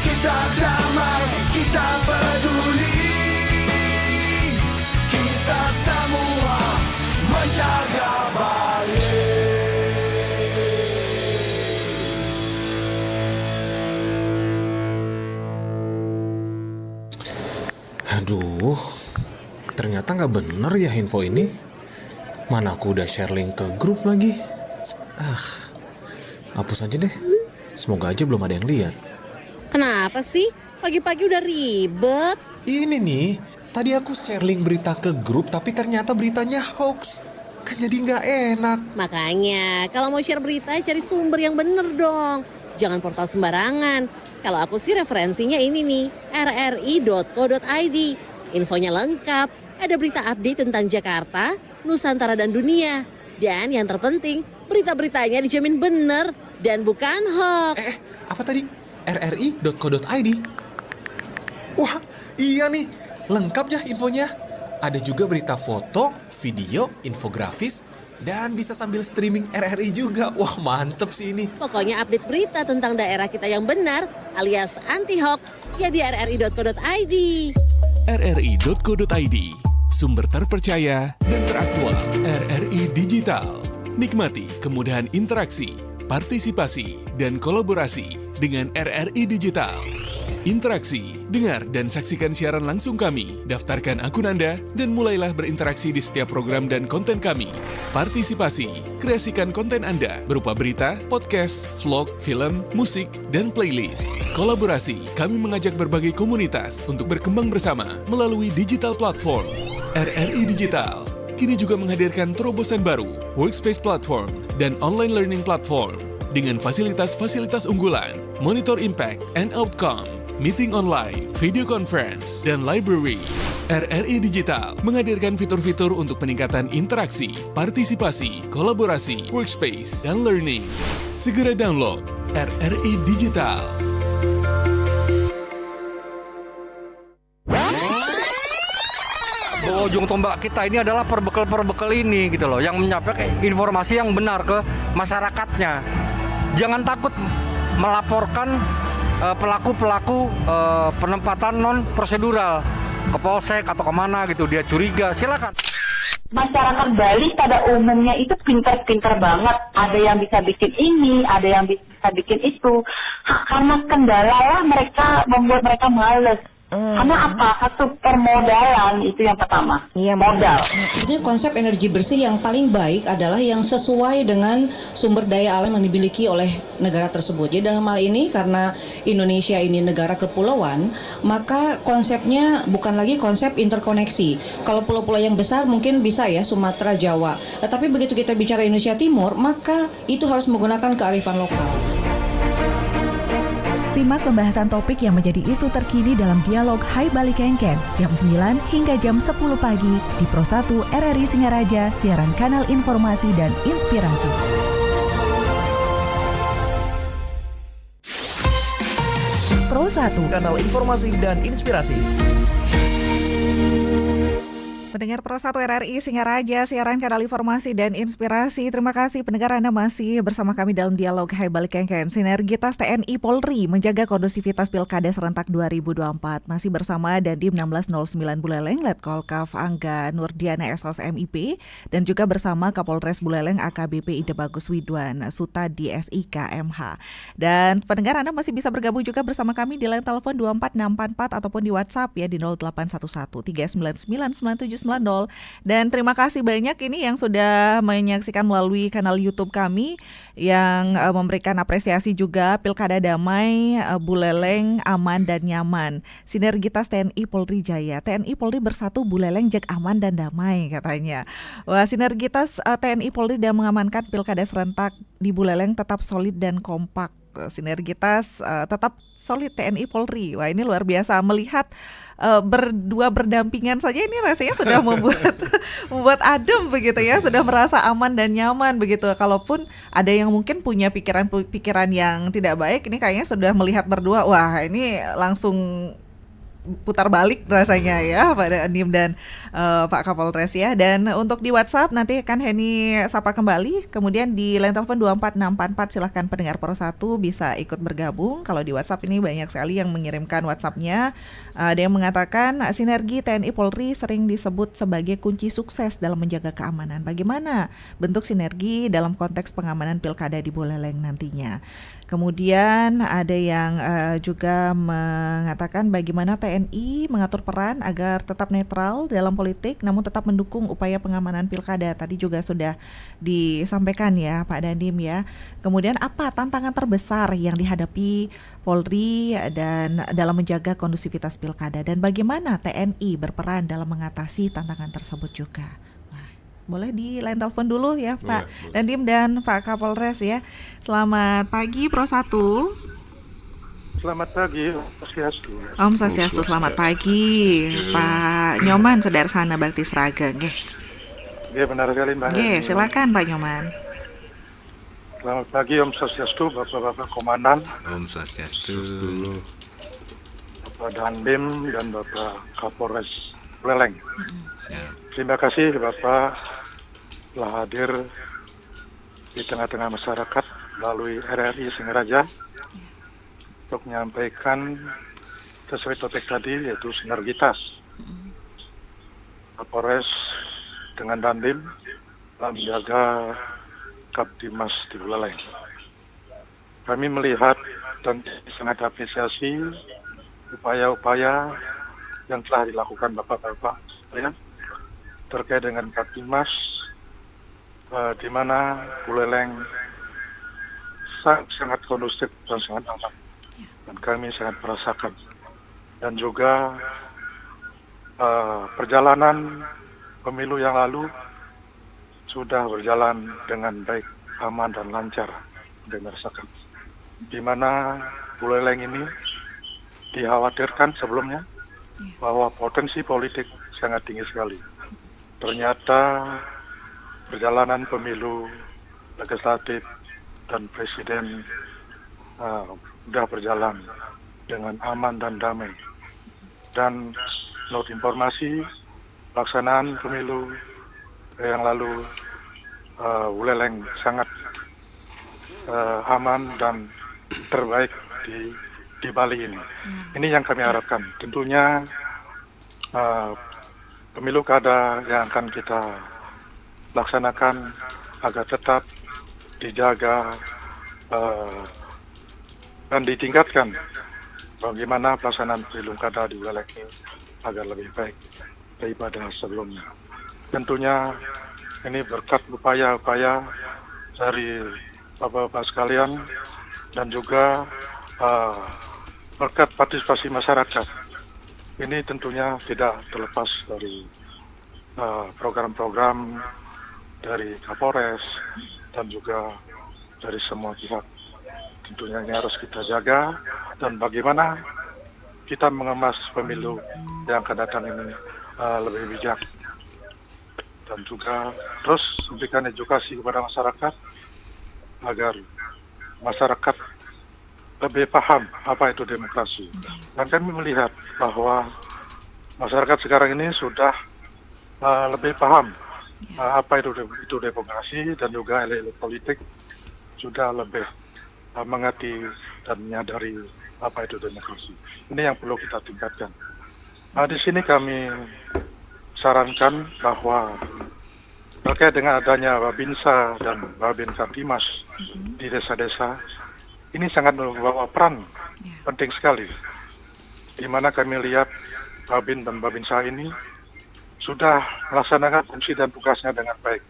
Speaker 5: Kita damai, kita peduli. Kita semua menjaga Bali.
Speaker 6: Aduh, ternyata nggak bener ya info ini. Mana aku udah share link ke grup lagi. Hapus aja deh. Semoga aja belum ada yang lihat.
Speaker 7: Kenapa sih? Pagi-pagi udah ribet.
Speaker 6: Ini nih, tadi aku share link berita ke grup tapi ternyata beritanya hoax. Kan jadi nggak enak.
Speaker 7: Makanya, kalau mau share berita cari sumber yang bener dong. Jangan portal sembarangan. Kalau aku sih referensinya ini nih, rri.co.id. Infonya lengkap, ada berita update tentang Jakarta, Nusantara dan dunia. Dan yang terpenting, berita-beritanya dijamin bener dan bukan hoax.
Speaker 6: Apa tadi? rri.co.id. Wah, iya nih. Lengkap ya infonya. Ada juga berita foto, video, infografis, dan bisa sambil streaming RRI juga. Wah, mantep sih ini.
Speaker 7: Pokoknya update berita tentang daerah kita yang benar alias anti-hoax ya di rri.co.id.
Speaker 8: rri.co.id, sumber terpercaya dan teraktual. RRI Digital. Nikmati kemudahan interaksi, partisipasi, dan kolaborasi dengan RRI Digital. Interaksi, dengar dan saksikan siaran langsung kami. Daftarkan akun Anda dan mulailah berinteraksi di setiap program dan konten kami. Partisipasi, kreasikan konten Anda berupa berita, podcast, vlog, film, musik, dan playlist. Kolaborasi, kami mengajak berbagai komunitas untuk berkembang bersama melalui digital platform. RRI Digital kini juga menghadirkan terobosan baru, workspace platform, dan online learning platform dengan fasilitas-fasilitas unggulan, monitor impact and outcome, meeting online, video conference, dan library. RRI Digital menghadirkan fitur-fitur untuk peningkatan interaksi, partisipasi, kolaborasi, workspace, dan learning. Segera download RRI Digital.
Speaker 9: Ujung tombak kita ini adalah perbekal ini gitu loh, yang menyampaikan informasi yang benar ke masyarakatnya. Jangan takut melaporkan pelaku-pelaku penempatan non prosedural ke polsek atau kemana gitu, dia curiga, silakan.
Speaker 10: Masyarakat Bali pada umumnya itu pintar-pintar banget. Ada yang bisa bikin ini, ada yang bisa bikin itu. Karena kendala lah mereka membuat mereka males. Karena apa? Satu permodalan itu yang pertama.
Speaker 11: Iya,
Speaker 10: modal.
Speaker 11: Sebetulnya konsep energi bersih yang paling baik adalah yang sesuai dengan sumber daya alam yang dimiliki oleh negara tersebut. Jadi dalam hal ini karena Indonesia ini negara kepulauan, maka konsepnya bukan lagi konsep interkoneksi. Kalau pulau-pulau yang besar mungkin bisa ya Sumatera, Jawa. Tapi begitu kita bicara Indonesia Timur, maka itu harus menggunakan kearifan lokal.
Speaker 12: Simak pembahasan topik yang menjadi isu terkini dalam dialog Hai Bali Kengken jam 9 hingga jam 10 pagi di Pro 1 RRI Singaraja, siaran kanal informasi dan inspirasi. Pro 1,
Speaker 13: kanal informasi dan inspirasi.
Speaker 1: Pendengar Pro 1 RRI Singaraja, siaran kanal informasi dan inspirasi. Terima kasih pendengar Anda masih bersama kami dalam dialog Hai Bali Kengken. Sinergitas TNI Polri menjaga kondusivitas Pilkada serentak 2024. Masih bersama Dandim 1609 Buleleng, Letkol-Kaf Angga Nurdiana SOS MIP, dan juga bersama Kapolres Buleleng AKBP Ide Bagus Widwan Suta di SIK MH. Dan pendengar Anda masih bisa bergabung juga bersama kami di line telepon 24644 ataupun di WhatsApp ya di 0811 399 9790. Dan terima kasih banyak ini yang sudah menyaksikan melalui kanal YouTube kami yang memberikan apresiasi juga. Pilkada damai, Buleleng aman dan nyaman. Sinergitas TNI Polri Jaya. TNI Polri bersatu, Buleleng jag aman dan damai katanya. Wah, sinergitas TNI Polri dan mengamankan Pilkada serentak di Buleleng tetap solid dan kompak. Sinergitas tetap solid TNI Polri. Wah, ini luar biasa melihat berdua berdampingan saja ini rasanya sudah membuat adem begitu ya, sudah merasa aman dan nyaman begitu. Kalaupun ada yang mungkin punya pikiran yang tidak baik, ini kayaknya sudah melihat berdua, wah ini langsung putar balik rasanya ya Pak Dandim dan Pak Kapolres ya. Dan untuk di WhatsApp nanti akan Heni sapa kembali. Kemudian di line telepon 24644 silahkan pendengar Pro 1 bisa ikut bergabung. Kalau di WhatsApp ini banyak sekali yang mengirimkan WhatsApp-nya. Ada yang mengatakan sinergi TNI Polri sering disebut sebagai kunci sukses dalam menjaga keamanan. Bagaimana bentuk sinergi dalam konteks pengamanan Pilkada di Buleleng nantinya? Kemudian ada yang juga mengatakan bagaimana TNI mengatur peran agar tetap netral dalam politik namun tetap mendukung upaya pengamanan Pilkada. Tadi juga sudah disampaikan ya Pak Dandim ya. Kemudian apa tantangan terbesar yang dihadapi Polri dan dalam menjaga kondusivitas Pilkada dan bagaimana TNI berperan dalam mengatasi tantangan tersebut juga? Boleh di line telepon dulu ya Pak Dandim dan Pak Kapolres ya. Selamat pagi Pro 1.
Speaker 14: Selamat pagi Om Swastiastu.
Speaker 1: Om Swastiastu, selamat pagi Pak Nyoman Sederhana Bakti Sraga nggih.
Speaker 14: Nggih benar sekali Mbak.
Speaker 1: Nggih, silakan Pak Nyoman.
Speaker 14: Selamat pagi Om Swastiastu, Bapak-bapak Komandan.
Speaker 3: Om Swastiastu.
Speaker 14: Bapak Dandim dan Bapak Kapolres Buleleng. Terima kasih Bapak telah hadir di tengah-tengah masyarakat melalui RRI Singaraja untuk menyampaikan sesuai topik tadi yaitu sinergitas Kapolres dengan Dandim dalam menjaga Kaptimas di Buleleng. Kami melihat dan sangat apresiasi upaya-upaya yang telah dilakukan Bapak-Bapak sekalian terkait dengan Kaptimas, di mana Buleleng sangat kondusif dan sangat aman, dan kami sangat merasakan. Dan juga perjalanan pemilu yang lalu sudah berjalan dengan baik, aman dan lancar, dan merasakan. Di mana Buleleng ini dikhawatirkan sebelumnya bahwa potensi politik sangat tinggi sekali. Ternyata perjalanan pemilu legislatif dan presiden sudah berjalan dengan aman dan damai. Dan menurut informasi pelaksanaan pemilu yang lalu, Buleleng sangat aman dan terbaik di Bali ini. Ini yang kami harapkan. Tentunya pemilu kada yang akan kita laksanakan agar tetap dijaga dan ditingkatkan bagaimana pelaksanaan pemilu kada di Buleleng agar lebih baik daripada sebelumnya. Tentunya ini berkat upaya-upaya dari Bapak-Bapak sekalian dan juga berkat partisipasi masyarakat. Ini tentunya tidak terlepas dari program-program dari Kapolres dan juga dari semua pihak. Tentunya ini harus kita jaga, dan bagaimana kita mengemas pemilu yang akan datang ini lebih bijak. Dan juga terus memberikan edukasi kepada masyarakat agar masyarakat lebih paham apa itu demokrasi. Dan kami melihat bahwa masyarakat sekarang ini sudah lebih paham apa itu demokrasi, dan juga elit politik sudah lebih mengerti dan menyadari apa itu demokrasi. Ini yang perlu kita tingkatkan. Di sini kami sarankan bahwa terkait dengan adanya Babinsa dan Babin Kaptimas di desa-desa, ini sangat membawa peran penting sekali, di mana kami lihat Babin dan Babinsa ini sudah melaksanakan fungsi dan tugasnya dengan baik.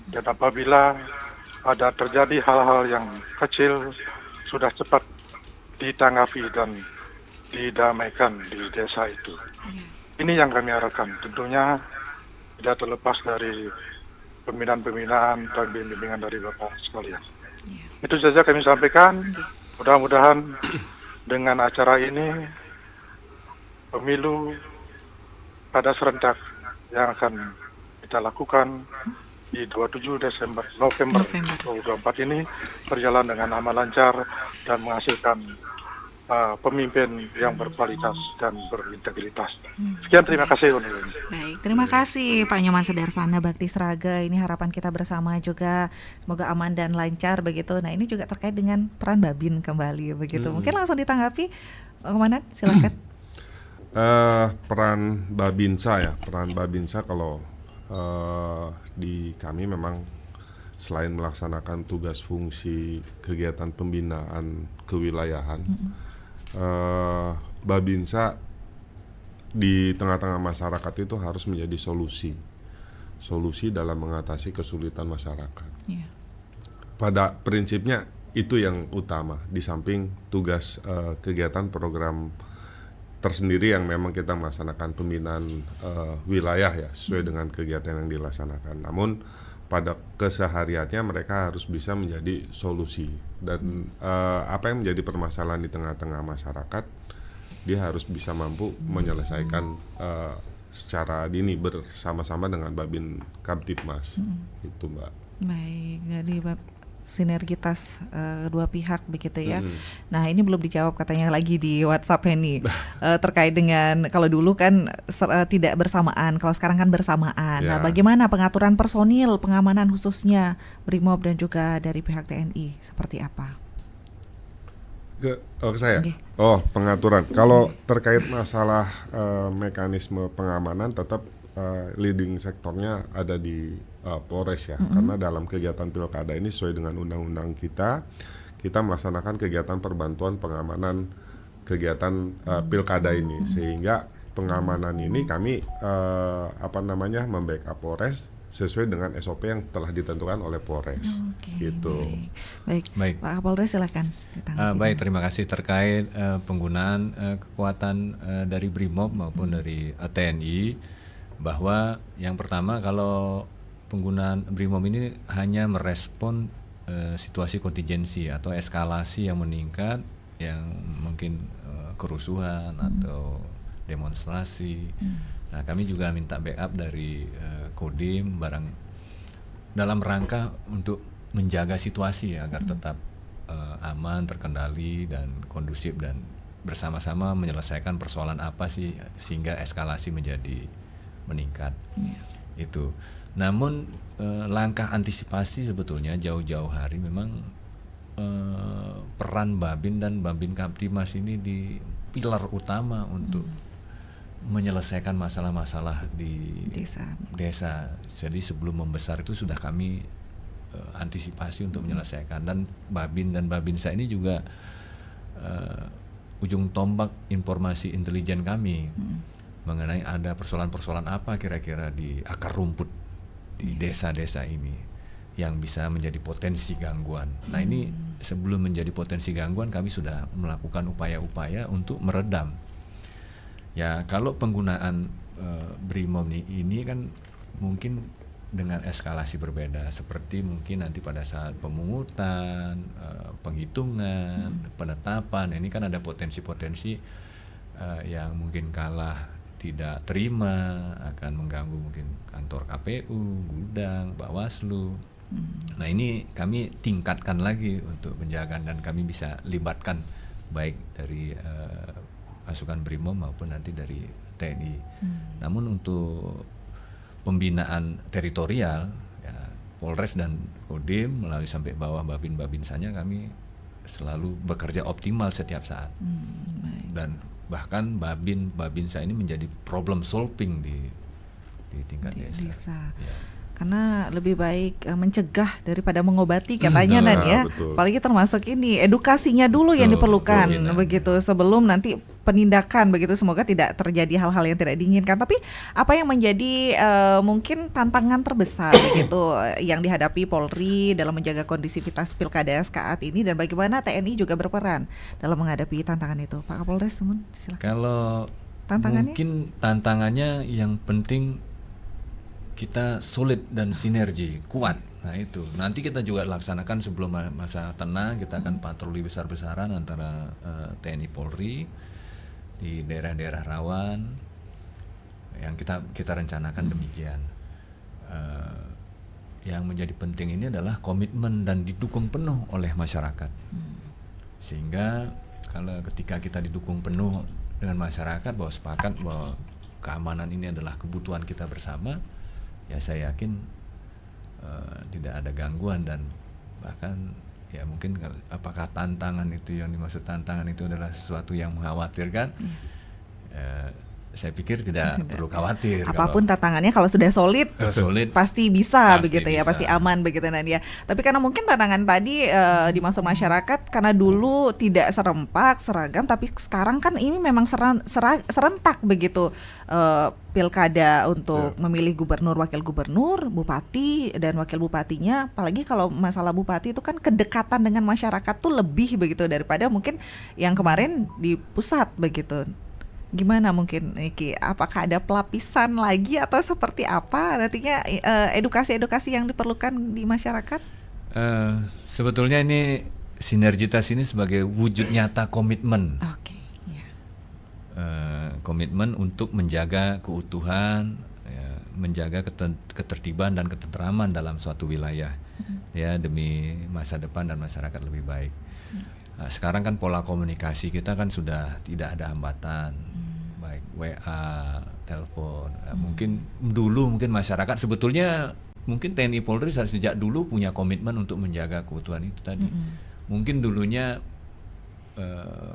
Speaker 14: Dan apabila ada terjadi hal-hal yang kecil, sudah cepat ditanggapi dan didamaikan di desa itu. Ini yang kami harapkan. Tentunya tidak terlepas dari pembinaan-pembinaan dan bimbingan dari Bapak sekalian. Itu saja kami sampaikan. Mudah-mudahan dengan acara ini pemilu kada serentak yang akan kita lakukan di 27 November 2024 ini berjalan dengan aman lancar dan menghasilkan pemimpin yang berkualitas dan berintegritas. Sekian, terima kasih.
Speaker 1: Baik, terima kasih Pak Nyoman Sudarsana Bakti Sraga. Ini harapan kita bersama juga, semoga aman dan lancar begitu. Nah, ini juga terkait dengan peran Babin kembali begitu. Mungkin langsung ditanggapi, Pak Komandan, silakan.
Speaker 2: Peran Babinsa ya, peran Babinsa kalau di kami memang selain melaksanakan tugas fungsi kegiatan pembinaan kewilayahan, Babinsa di tengah-tengah masyarakat itu harus menjadi solusi dalam mengatasi kesulitan masyarakat. Pada prinsipnya itu yang utama, di samping tugas kegiatan program tersendiri yang memang kita melaksanakan pembinaan wilayah ya, sesuai dengan kegiatan yang dilaksanakan. Namun pada kesehariannya mereka harus bisa menjadi solusi, dan apa yang menjadi permasalahan di tengah-tengah masyarakat, dia harus bisa mampu menyelesaikan secara dini bersama-sama dengan Babin Kaptipmas. Itu Mbak.
Speaker 1: Baik, jadi sinergitas kedua pihak begitu ya. Nah, ini belum dijawab katanya lagi di WhatsApp ini terkait dengan kalau dulu kan tidak bersamaan, kalau sekarang kan bersamaan. Nah, bagaimana pengaturan personil pengamanan khususnya Brimob dan juga dari pihak TNI seperti apa?
Speaker 2: Ke saya. Oh, pengaturan. Kalau terkait masalah mekanisme pengamanan, tetap leading sektornya ada di Polres ya, karena dalam kegiatan pilkada ini sesuai dengan undang-undang kita melaksanakan kegiatan perbantuan pengamanan kegiatan pilkada ini, sehingga pengamanan ini kami membackup Polres sesuai dengan SOP yang telah ditentukan oleh Polres. Gitu.
Speaker 1: Baik. Pak Kapolres silakan.
Speaker 3: Baik, terima kasih terkait penggunaan kekuatan dari BRIMOB maupun dari TNI, bahwa yang pertama kalau penggunaan BRIMOB ini hanya merespon situasi kontingensi atau eskalasi yang meningkat, yang mungkin kerusuhan atau demonstrasi. Nah, kami juga minta backup dari Kodim dalam rangka untuk menjaga situasi agar tetap aman, terkendali dan kondusif, dan bersama-sama menyelesaikan persoalan apa sih sehingga eskalasi menjadi meningkat. Itu. Namun langkah antisipasi sebetulnya jauh-jauh hari memang peran Babin dan Babin Kamtimas ini di pilar utama untuk menyelesaikan masalah-masalah di desa. Jadi sebelum membesar itu sudah kami antisipasi untuk menyelesaikan, dan Babin dan Babinsa ini juga ujung tombak informasi intelijen kami mengenai ada persoalan-persoalan apa kira-kira di akar rumput di desa-desa ini yang bisa menjadi potensi gangguan. Nah, ini sebelum menjadi potensi gangguan kami sudah melakukan upaya-upaya untuk meredam. Ya, kalau penggunaan BRIMOB ini kan mungkin dengan eskalasi berbeda, seperti mungkin nanti pada saat pemungutan, penghitungan, penetapan, ini kan ada potensi-potensi yang mungkin kalah tidak terima, akan mengganggu mungkin kantor KPU, gudang, Bawaslu. Nah, ini kami tingkatkan lagi untuk penjagaan, dan kami bisa libatkan baik dari pasukan BRIMOB maupun nanti dari TNI. Namun untuk pembinaan teritorial, ya, Polres dan Kodim melalui sampai bawah Babin-Babinsanya kami selalu bekerja optimal setiap saat. Dan bahkan Babinsa ini menjadi problem solving di tingkat desa. Ya.
Speaker 1: Karena lebih baik mencegah daripada mengobati katanya, Nan, ya. Betul. Apalagi termasuk ini edukasinya dulu yang diperlukan begitu sebelum nanti penindakan begitu. Semoga tidak terjadi hal-hal yang tidak diinginkan. Tapi apa yang menjadi mungkin tantangan terbesar begitu yang dihadapi Polri dalam menjaga kondisivitas pilkada saat ini, dan bagaimana TNI juga berperan dalam menghadapi tantangan itu, Pak Kapolres, silakan.
Speaker 3: Kalau mungkin tantangannya yang penting kita solid dan sinergi kuat. Nah, itu nanti kita juga laksanakan sebelum masa tenang, kita akan patroli besar-besaran antara TNI Polri di daerah-daerah rawan yang kita rencanakan demikian. Yang menjadi penting ini adalah komitmen dan didukung penuh oleh masyarakat. Sehingga kalau ketika kita didukung penuh dengan masyarakat, bahwa sepakat bahwa keamanan ini adalah kebutuhan kita bersama, ya saya yakin tidak ada gangguan. Dan bahkan ya mungkin apakah tantangan itu, yang dimaksud tantangan itu adalah sesuatu yang mengkhawatirkan, saya pikir tidak perlu khawatir.
Speaker 1: Apapun tantangannya kalau sudah solid pasti bisa begitu ya, pasti aman begitu, Nan, ya. Tapi karena mungkin tantangan tadi dimaksud masyarakat karena dulu tidak serempak, seragam, tapi sekarang kan ini memang serentak begitu. Pilkada untuk memilih gubernur, wakil gubernur, bupati dan wakil bupatinya. Apalagi kalau masalah bupati itu kan kedekatan dengan masyarakat tuh lebih begitu daripada mungkin yang kemarin di pusat begitu. Gimana mungkin Niki? Apakah ada pelapisan lagi atau seperti apa nantinya edukasi-edukasi yang diperlukan di masyarakat?
Speaker 3: Sebetulnya ini sinergitas ini sebagai wujud nyata komitmen. Komitmen untuk menjaga keutuhan, ya, menjaga ketertiban dan ketentraman dalam suatu wilayah, ya, demi masa depan dan masyarakat lebih baik. Nah, sekarang kan pola komunikasi kita kan sudah tidak ada hambatan, baik WA, telepon. Nah, mungkin masyarakat sebetulnya mungkin TNI Polri sejak dulu punya komitmen untuk menjaga keutuhan itu tadi. Mungkin dulunya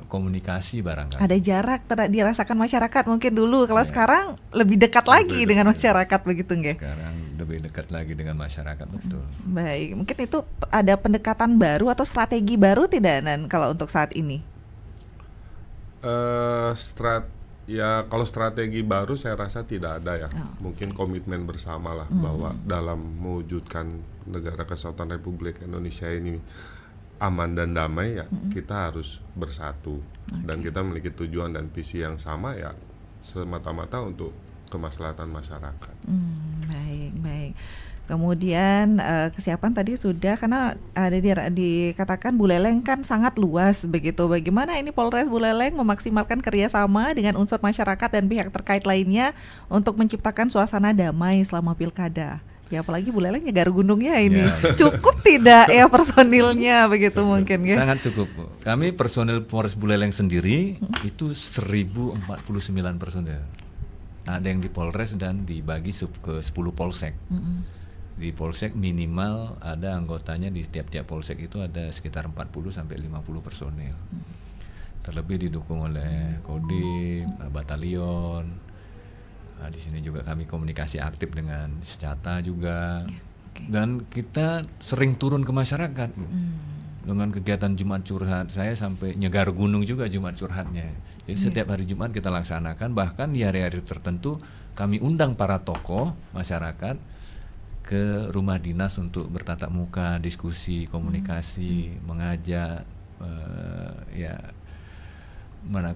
Speaker 3: komunikasi barangkali.
Speaker 1: Ada jarak dirasakan masyarakat mungkin dulu. Kalau sekarang lebih dekat lagi dengan masyarakat begitu nggih?
Speaker 3: Sekarang lebih dekat lagi dengan masyarakat, betul.
Speaker 1: Baik, mungkin itu ada pendekatan baru atau strategi baru tidak, Nan, kalau untuk saat ini?
Speaker 2: Ya kalau strategi baru saya rasa tidak ada ya. Mungkin komitmen bersama lah bahwa dalam mewujudkan negara kesatuan Republik Indonesia ini aman dan damai ya, kita harus bersatu dan kita memiliki tujuan dan visi yang sama ya, semata-mata untuk kemaslahatan masyarakat.
Speaker 1: Baik. Kemudian kesiapan tadi sudah, karena ada dikatakan Buleleng kan sangat luas begitu. Bagaimana ini Polres Buleleng memaksimalkan kerjasama dengan unsur masyarakat dan pihak terkait lainnya untuk menciptakan suasana damai selama pilkada? Ya apalagi Buleleng Nyegar Gunungnya ini cukup tidak ya personilnya begitu mungkin ya?
Speaker 3: Sangat cukup. Kami personil Polres Buleleng sendiri itu 1049 personil. Ada yang di Polres dan dibagi ke 10 polsek. Di polsek minimal ada anggotanya, di tiap-tiap polsek itu ada sekitar 40 sampai 50 personil. Terlebih didukung oleh Kodim, batalion. Di sini juga kami komunikasi aktif dengan Secata juga. Dan kita sering turun ke masyarakat. Dengan kegiatan Jumat Curhat, saya sampai Nyegar Gunung juga Jumat Curhatnya. Jadi setiap hari Jumat kita laksanakan, bahkan di hari-hari tertentu kami undang para tokoh masyarakat ke rumah dinas untuk bertatap muka, diskusi, komunikasi, mengajak,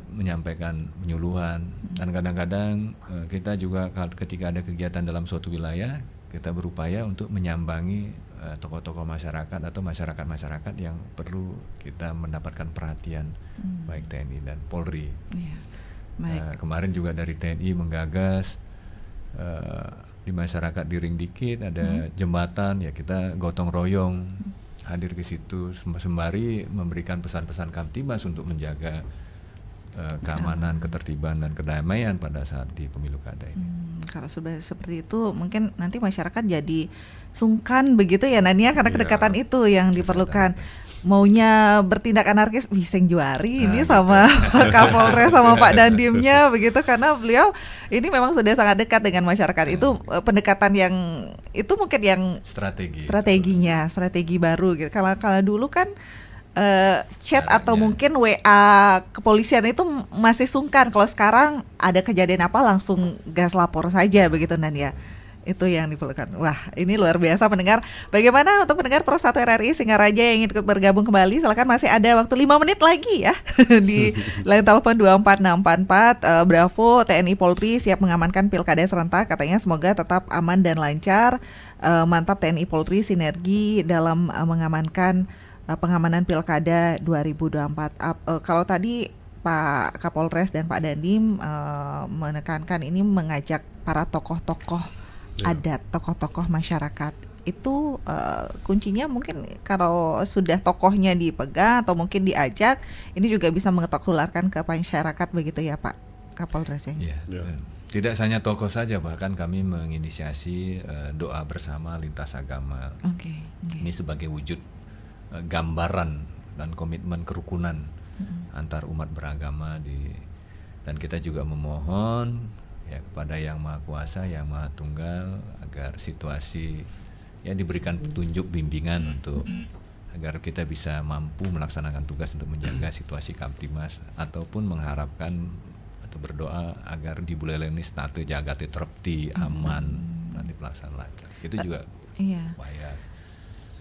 Speaker 3: menyampaikan penyuluhan. Dan kadang-kadang kita juga ketika ada kegiatan dalam suatu wilayah, kita berupaya untuk menyambangi tokoh-tokoh masyarakat atau masyarakat-masyarakat yang perlu kita mendapatkan perhatian, baik TNI dan Polri. Kemarin juga dari TNI menggagas di masyarakat di Ring Dikit ada jembatan, ya kita gotong royong hadir ke situ sembari memberikan pesan-pesan Kamtibmas untuk menjaga keamanan, ketertiban dan kedamaian pada saat di pemilu kada ini.
Speaker 1: Kalau sudah seperti itu mungkin nanti masyarakat jadi sungkan begitu ya Nania, karena kedekatan itu yang diperlukan. Maunya bertindak anarkis, Biseng Juari ini sama Pak Kapolres sama Pak Dandimnya begitu, karena beliau ini memang sudah sangat dekat dengan masyarakat. Itu pendekatan yang itu mungkin yang strategi baru gitu. Kalau dulu kan chat atau mungkin WA kepolisian itu masih sungkan. Kalau sekarang ada kejadian apa langsung gas lapor saja begitu Nania. Itu yang diperlukan. Wah, ini luar biasa pendengar. Bagaimana untuk pendengar Pro 1 RRI Singaraja yang ingin ikut bergabung kembali? Silakan, masih ada waktu 5 menit lagi ya. Di line telepon 24644. Bravo, TNI Polri siap mengamankan pilkada serentak. Katanya semoga tetap aman dan lancar. Mantap TNI Polri sinergi dalam mengamankan pengamanan pilkada 2024. Kalau tadi Pak Kapolres dan Pak Dandim menekankan ini mengajak para tokoh-tokoh adat, tokoh-tokoh masyarakat itu kuncinya mungkin kalau sudah tokohnya dipegang atau mungkin diajak, ini juga bisa mengetok-tularkan ke masyarakat begitu ya Pak Kapolres ya.
Speaker 3: Tidak hanya tokoh saja, bahkan kami menginisiasi doa bersama lintas agama. Ini sebagai wujud gambaran dan komitmen kerukunan antar umat beragama dan kita juga memohon ya kepada Yang Maha Kuasa, Yang Maha Tunggal agar situasi ya diberikan petunjuk bimbingan untuk agar kita bisa mampu melaksanakan tugas untuk menjaga situasi Kamtibmas, ataupun mengharapkan atau berdoa agar di Buleleng ini state jagate trepti aman nanti pelaksanaan lancar. Itu juga upaya.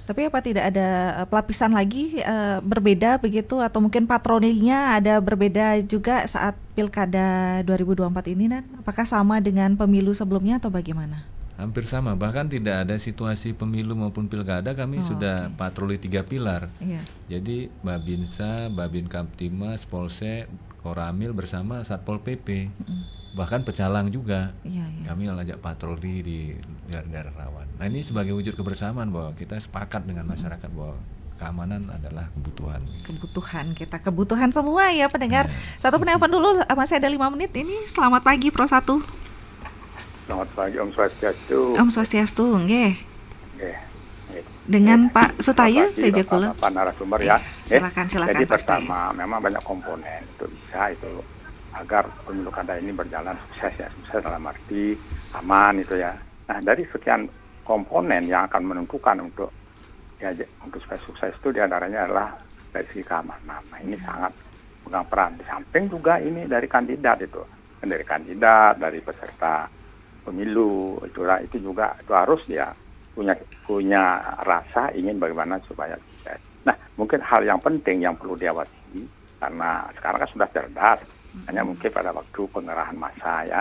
Speaker 1: Tapi apa tidak ada pelapisan lagi berbeda begitu, atau mungkin patrolinya ada berbeda juga saat pilkada 2024 ini Dan? Apakah sama dengan pemilu sebelumnya atau bagaimana?
Speaker 3: Hampir sama, bahkan tidak ada situasi pemilu maupun pilkada kami sudah patroli 3 pilar. Jadi Babinsa, Babin Kamtibmas, Polsek, Koramil bersama Satpol PP. Bahkan pecalang juga kami ajak patroli di daerah-daerah rawan. Nah ini sebagai wujud kebersamaan bahwa kita sepakat dengan masyarakat bahwa keamanan adalah kebutuhan semua ya pendengar. Satu penelpon dulu, masih ada 5 menit ini. Selamat pagi Pro 1.
Speaker 4: Selamat pagi, Om Swastiastu.
Speaker 1: Om Swastiastu, nggih. Dengan Pak Sutaya Tejakula.
Speaker 4: Pak narasumber ya.
Speaker 1: Silakan.
Speaker 4: Jadi pertama, memang banyak komponen itu bisa itu agar pemilu kada ini berjalan sukses dalam arti aman itu ya. Nah dari sekian komponen yang akan menentukan untuk supaya sukses itu diantaranya adalah dari segi keamanan. Nah ini sangat pegang peran. Di samping juga ini dari kandidat dari peserta pemilu, itu juga itu harus dia punya rasa ingin bagaimana supaya sukses. Nah, mungkin hal yang penting yang perlu diawasi karena sekarang kan sudah cerdas, hanya mungkin pada waktu pengerahan massa ya,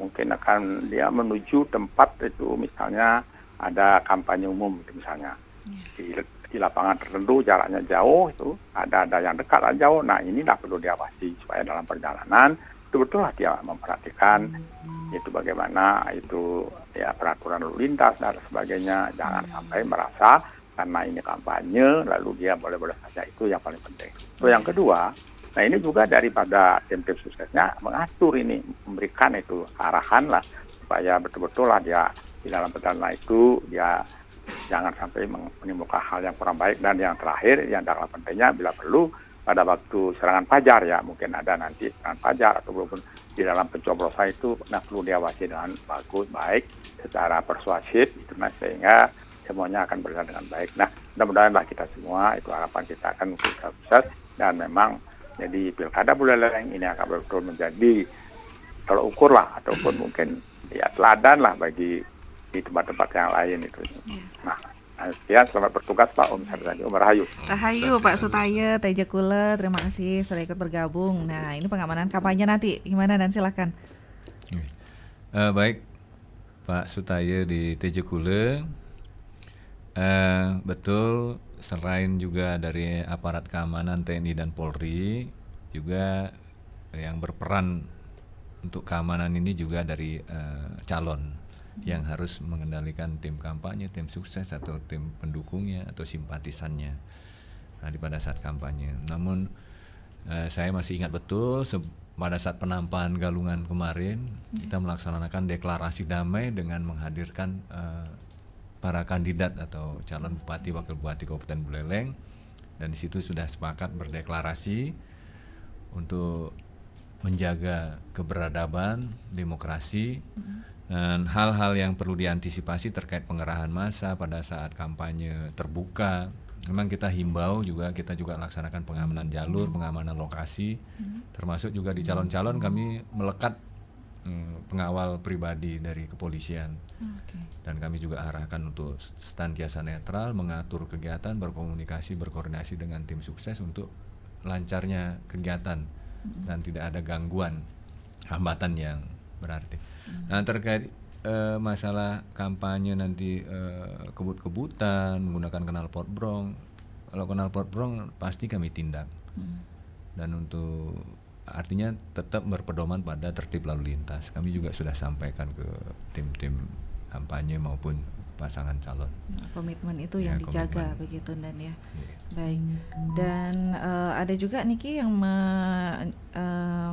Speaker 4: mungkin akan dia menuju tempat itu misalnya ada kampanye umum misalnya di lapangan tertentu jaraknya jauh itu ada yang dekat ada jauh. Nah, ini tidak perlu diawasi supaya dalam perjalanan betul-betul lah dia memperhatikan itu bagaimana itu ya peraturan lalu lintas dan sebagainya. Jangan sampai merasa karena ini kampanye lalu dia boleh-boleh saja, itu yang paling penting. So, yang kedua, nah ini juga daripada tim-tim suksesnya mengatur ini, memberikan itu arahan lah supaya betul-betul lah dia di dalam perjalanan itu dia jangan sampai menimbulkan hal yang kurang baik. Dan yang terakhir yang dalam pentingnya bila perlu pada waktu serangan fajar ya, mungkin ada nanti serangan fajar atau belum di dalam pencoblosan itu perlu diawasi dengan baik secara persuasif itu, sehingga semuanya akan berjalan dengan baik. Nah, mudah-mudahan kita semua itu harapan kita akan sukses dan memang jadi pilkada Buleleng ini akan betul menjadi tolak ukur lah ataupun mungkin ya teladan lah bagi di tempat-tempat yang lain itu. Nah, sekian, selamat bertugas Pak Om Sardani Umar Rahayu.
Speaker 1: Rahayu Pak Sutaye Teja Kule, terima kasih sudah ikut bergabung. Nah, ini pengamanan kampanye nanti gimana, dan silakan.
Speaker 3: Baik, Pak Sutaye di Teja Kule, betul, selain juga dari aparat keamanan TNI dan Polri, juga yang berperan untuk keamanan ini juga dari calon yang harus mengendalikan tim kampanye, tim sukses atau tim pendukungnya atau simpatisannya pada saat kampanye. Namun saya masih ingat betul pada saat penampakan Galungan kemarin kita melaksanakan deklarasi damai dengan menghadirkan para kandidat atau calon bupati, wakil bupati Kabupaten Buleleng, dan di situ sudah sepakat berdeklarasi untuk menjaga keberadaban, demokrasi, dan hal-hal yang perlu diantisipasi terkait pengerahan massa pada saat kampanye terbuka. Memang kita himbau juga, kita juga laksanakan pengamanan jalur, pengamanan lokasi, termasuk juga di calon-calon kami melekat pengawal pribadi dari kepolisian. Dan kami juga arahkan untuk senantiasa netral, mengatur kegiatan, berkomunikasi, berkoordinasi dengan tim sukses untuk lancarnya kegiatan dan tidak ada gangguan, hambatan yang berarti. Nah, terkait masalah kampanye nanti kebut-kebutan menggunakan knalpot brong, kalau knalpot brong pasti kami tindak. Dan untuk artinya tetap berpedoman pada tertib lalu lintas. Kami juga sudah sampaikan ke tim-tim kampanye maupun pasangan calon.
Speaker 1: Komitmen itu yang dijaga begitu, dan ya. Baik. Dan ada juga Niki yang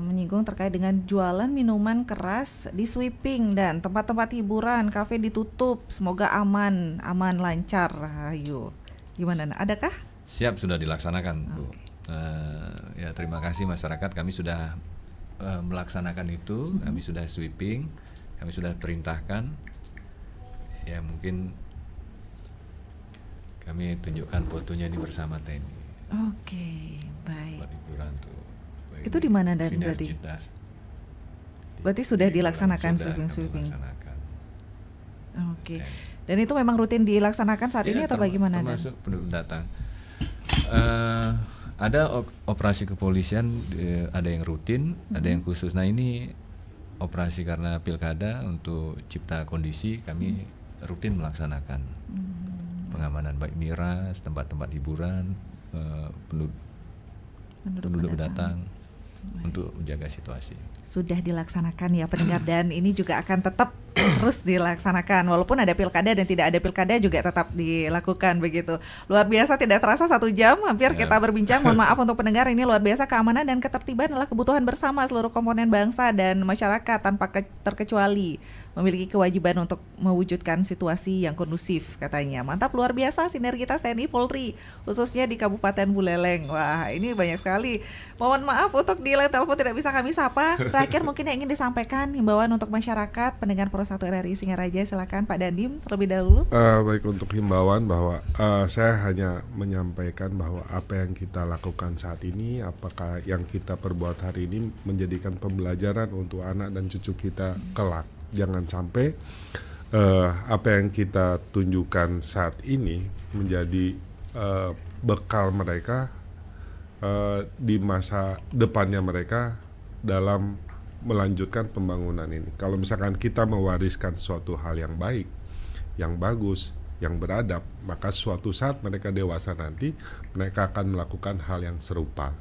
Speaker 1: menyinggung terkait dengan jualan minuman keras di sweeping dan tempat-tempat hiburan, kafe ditutup. Semoga aman lancar. Ayo. Gimana? Adakah?
Speaker 3: Siap, sudah dilaksanakan, Bu. Ya, terima kasih masyarakat. Kami sudah melaksanakan itu. Kami sudah sweeping. Kami sudah perintahkan. Ya, mungkin kami tunjukkan fotonya ini bersama TNI.
Speaker 1: Oke, baik.
Speaker 3: Buat hiburan tuh.
Speaker 1: Itu di mana dan berarti? Berarti sudah dilaksanakan sweeping. Oke. Dan itu memang rutin dilaksanakan saat ini atau bagaimana?
Speaker 3: Termasuk penduduk datang. Ada operasi kepolisian, ada yang rutin, ada yang khusus. Nah, ini operasi karena pilkada untuk cipta kondisi kami rutin melaksanakan pengamanan baik miras, tempat-tempat hiburan, penduduk datang untuk menjaga situasi.
Speaker 1: Sudah dilaksanakan ya pendengar, dan ini juga akan tetap terus dilaksanakan walaupun ada pilkada dan tidak ada pilkada juga tetap dilakukan begitu. Luar biasa, tidak terasa 1 jam hampir kita berbincang. Mohon maaf untuk pendengar, ini luar biasa. Keamanan dan ketertiban adalah kebutuhan bersama seluruh komponen bangsa dan masyarakat tanpa terkecuali. memiliki kewajiban untuk mewujudkan situasi yang kondusif katanya. Mantap, luar biasa sinergitas TNI Polri khususnya di Kabupaten Buleleng. Wah, ini banyak sekali. Mohon maaf untuk di line telepon tidak bisa kami sapa. Terakhir mungkin yang ingin disampaikan himbauan untuk masyarakat pendengar Pro 1 RRI Singaraja, silakan Pak Dandim terlebih dahulu.
Speaker 2: Baik, untuk himbauan bahwa saya hanya menyampaikan bahwa apa yang kita lakukan saat ini, apakah yang kita perbuat hari ini menjadikan pembelajaran untuk anak dan cucu kita kelak. Jangan sampai apa yang kita tunjukkan saat ini menjadi bekal mereka di masa depannya mereka dalam melanjutkan pembangunan ini. Kalau misalkan kita mewariskan suatu hal yang baik, yang bagus, yang beradab, maka suatu saat mereka dewasa nanti mereka akan melakukan hal yang serupa.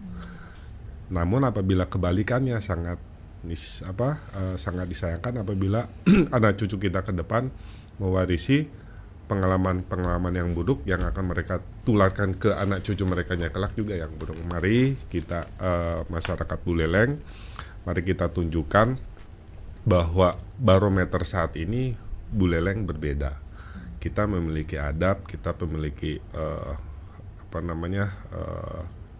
Speaker 2: Namun apabila kebalikannya sangat disayangkan apabila anak cucu kita ke depan mewarisi pengalaman-pengalaman yang buruk yang akan mereka tularkan ke anak cucu mereka kelak juga yang buruk. Mari kita masyarakat Buleleng, mari kita tunjukkan bahwa barometer saat ini Buleleng berbeda. Kita memiliki adab, kita memiliki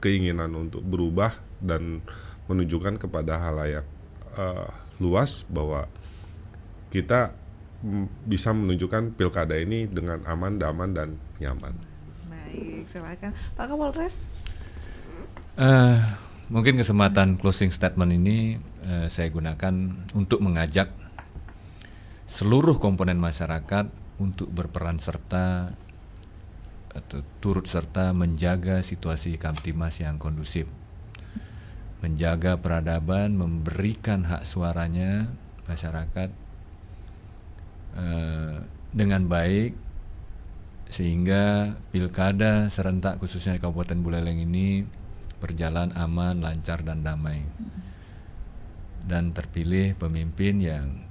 Speaker 2: keinginan untuk berubah dan menunjukkan kepada halayak luas bahwa kita bisa menunjukkan pilkada ini dengan aman, damai, dan nyaman.
Speaker 1: Baik, silakan Pak Kapolres.
Speaker 3: Mungkin kesempatan closing statement ini saya gunakan untuk mengajak seluruh komponen masyarakat untuk berperan serta atau turut serta menjaga situasi Kamtimas yang kondusif, menjaga peradaban, memberikan hak suaranya masyarakat dengan baik sehingga pilkada serentak khususnya di Kabupaten Buleleng ini berjalan aman, lancar, dan damai, dan terpilih pemimpin yang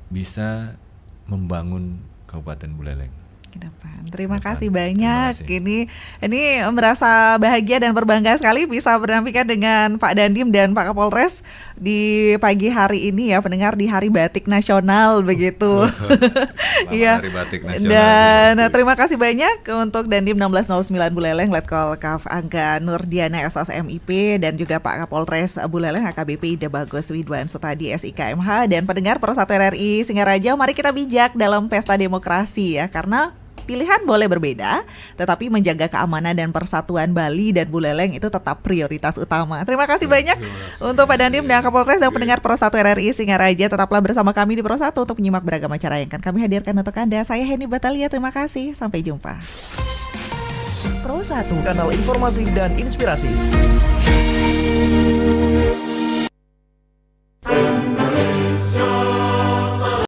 Speaker 3: bisa membangun Kabupaten Buleleng
Speaker 1: ke depan. Terima kasih banyak. Ini merasa bahagia dan berbangga sekali bisa berdampingan dengan Pak Dandim dan Pak Kapolres di pagi hari ini ya, pendengar, di Hari Batik Nasional begitu. Iya.
Speaker 3: Hari Batik Nasional.
Speaker 1: Dan terima kasih banyak untuk Dandim 1609 Buleleng, Letkol Kaf Angga Nurdiana SOSMIP, dan juga Pak Kapolres Buleleng AKBP Ida Bagus Widwan Setadi SIKMH, dan pendengar Pro 1 RRI Singaraja, mari kita bijak dalam pesta demokrasi ya, karena pilihan boleh berbeda, tetapi menjaga keamanan dan persatuan Bali dan Buleleng itu tetap prioritas utama. Terima kasih banyak untuk Pak Dandim dan Kapolres dan pendengar Pro 1 RRI Singaraja. Tetaplah bersama kami di Pro 1 untuk menyimak beragam acara yang akan kami hadirkan untuk Anda. Saya Heni Batalia, terima kasih. Sampai jumpa.
Speaker 13: Pro 1, kanal informasi dan inspirasi.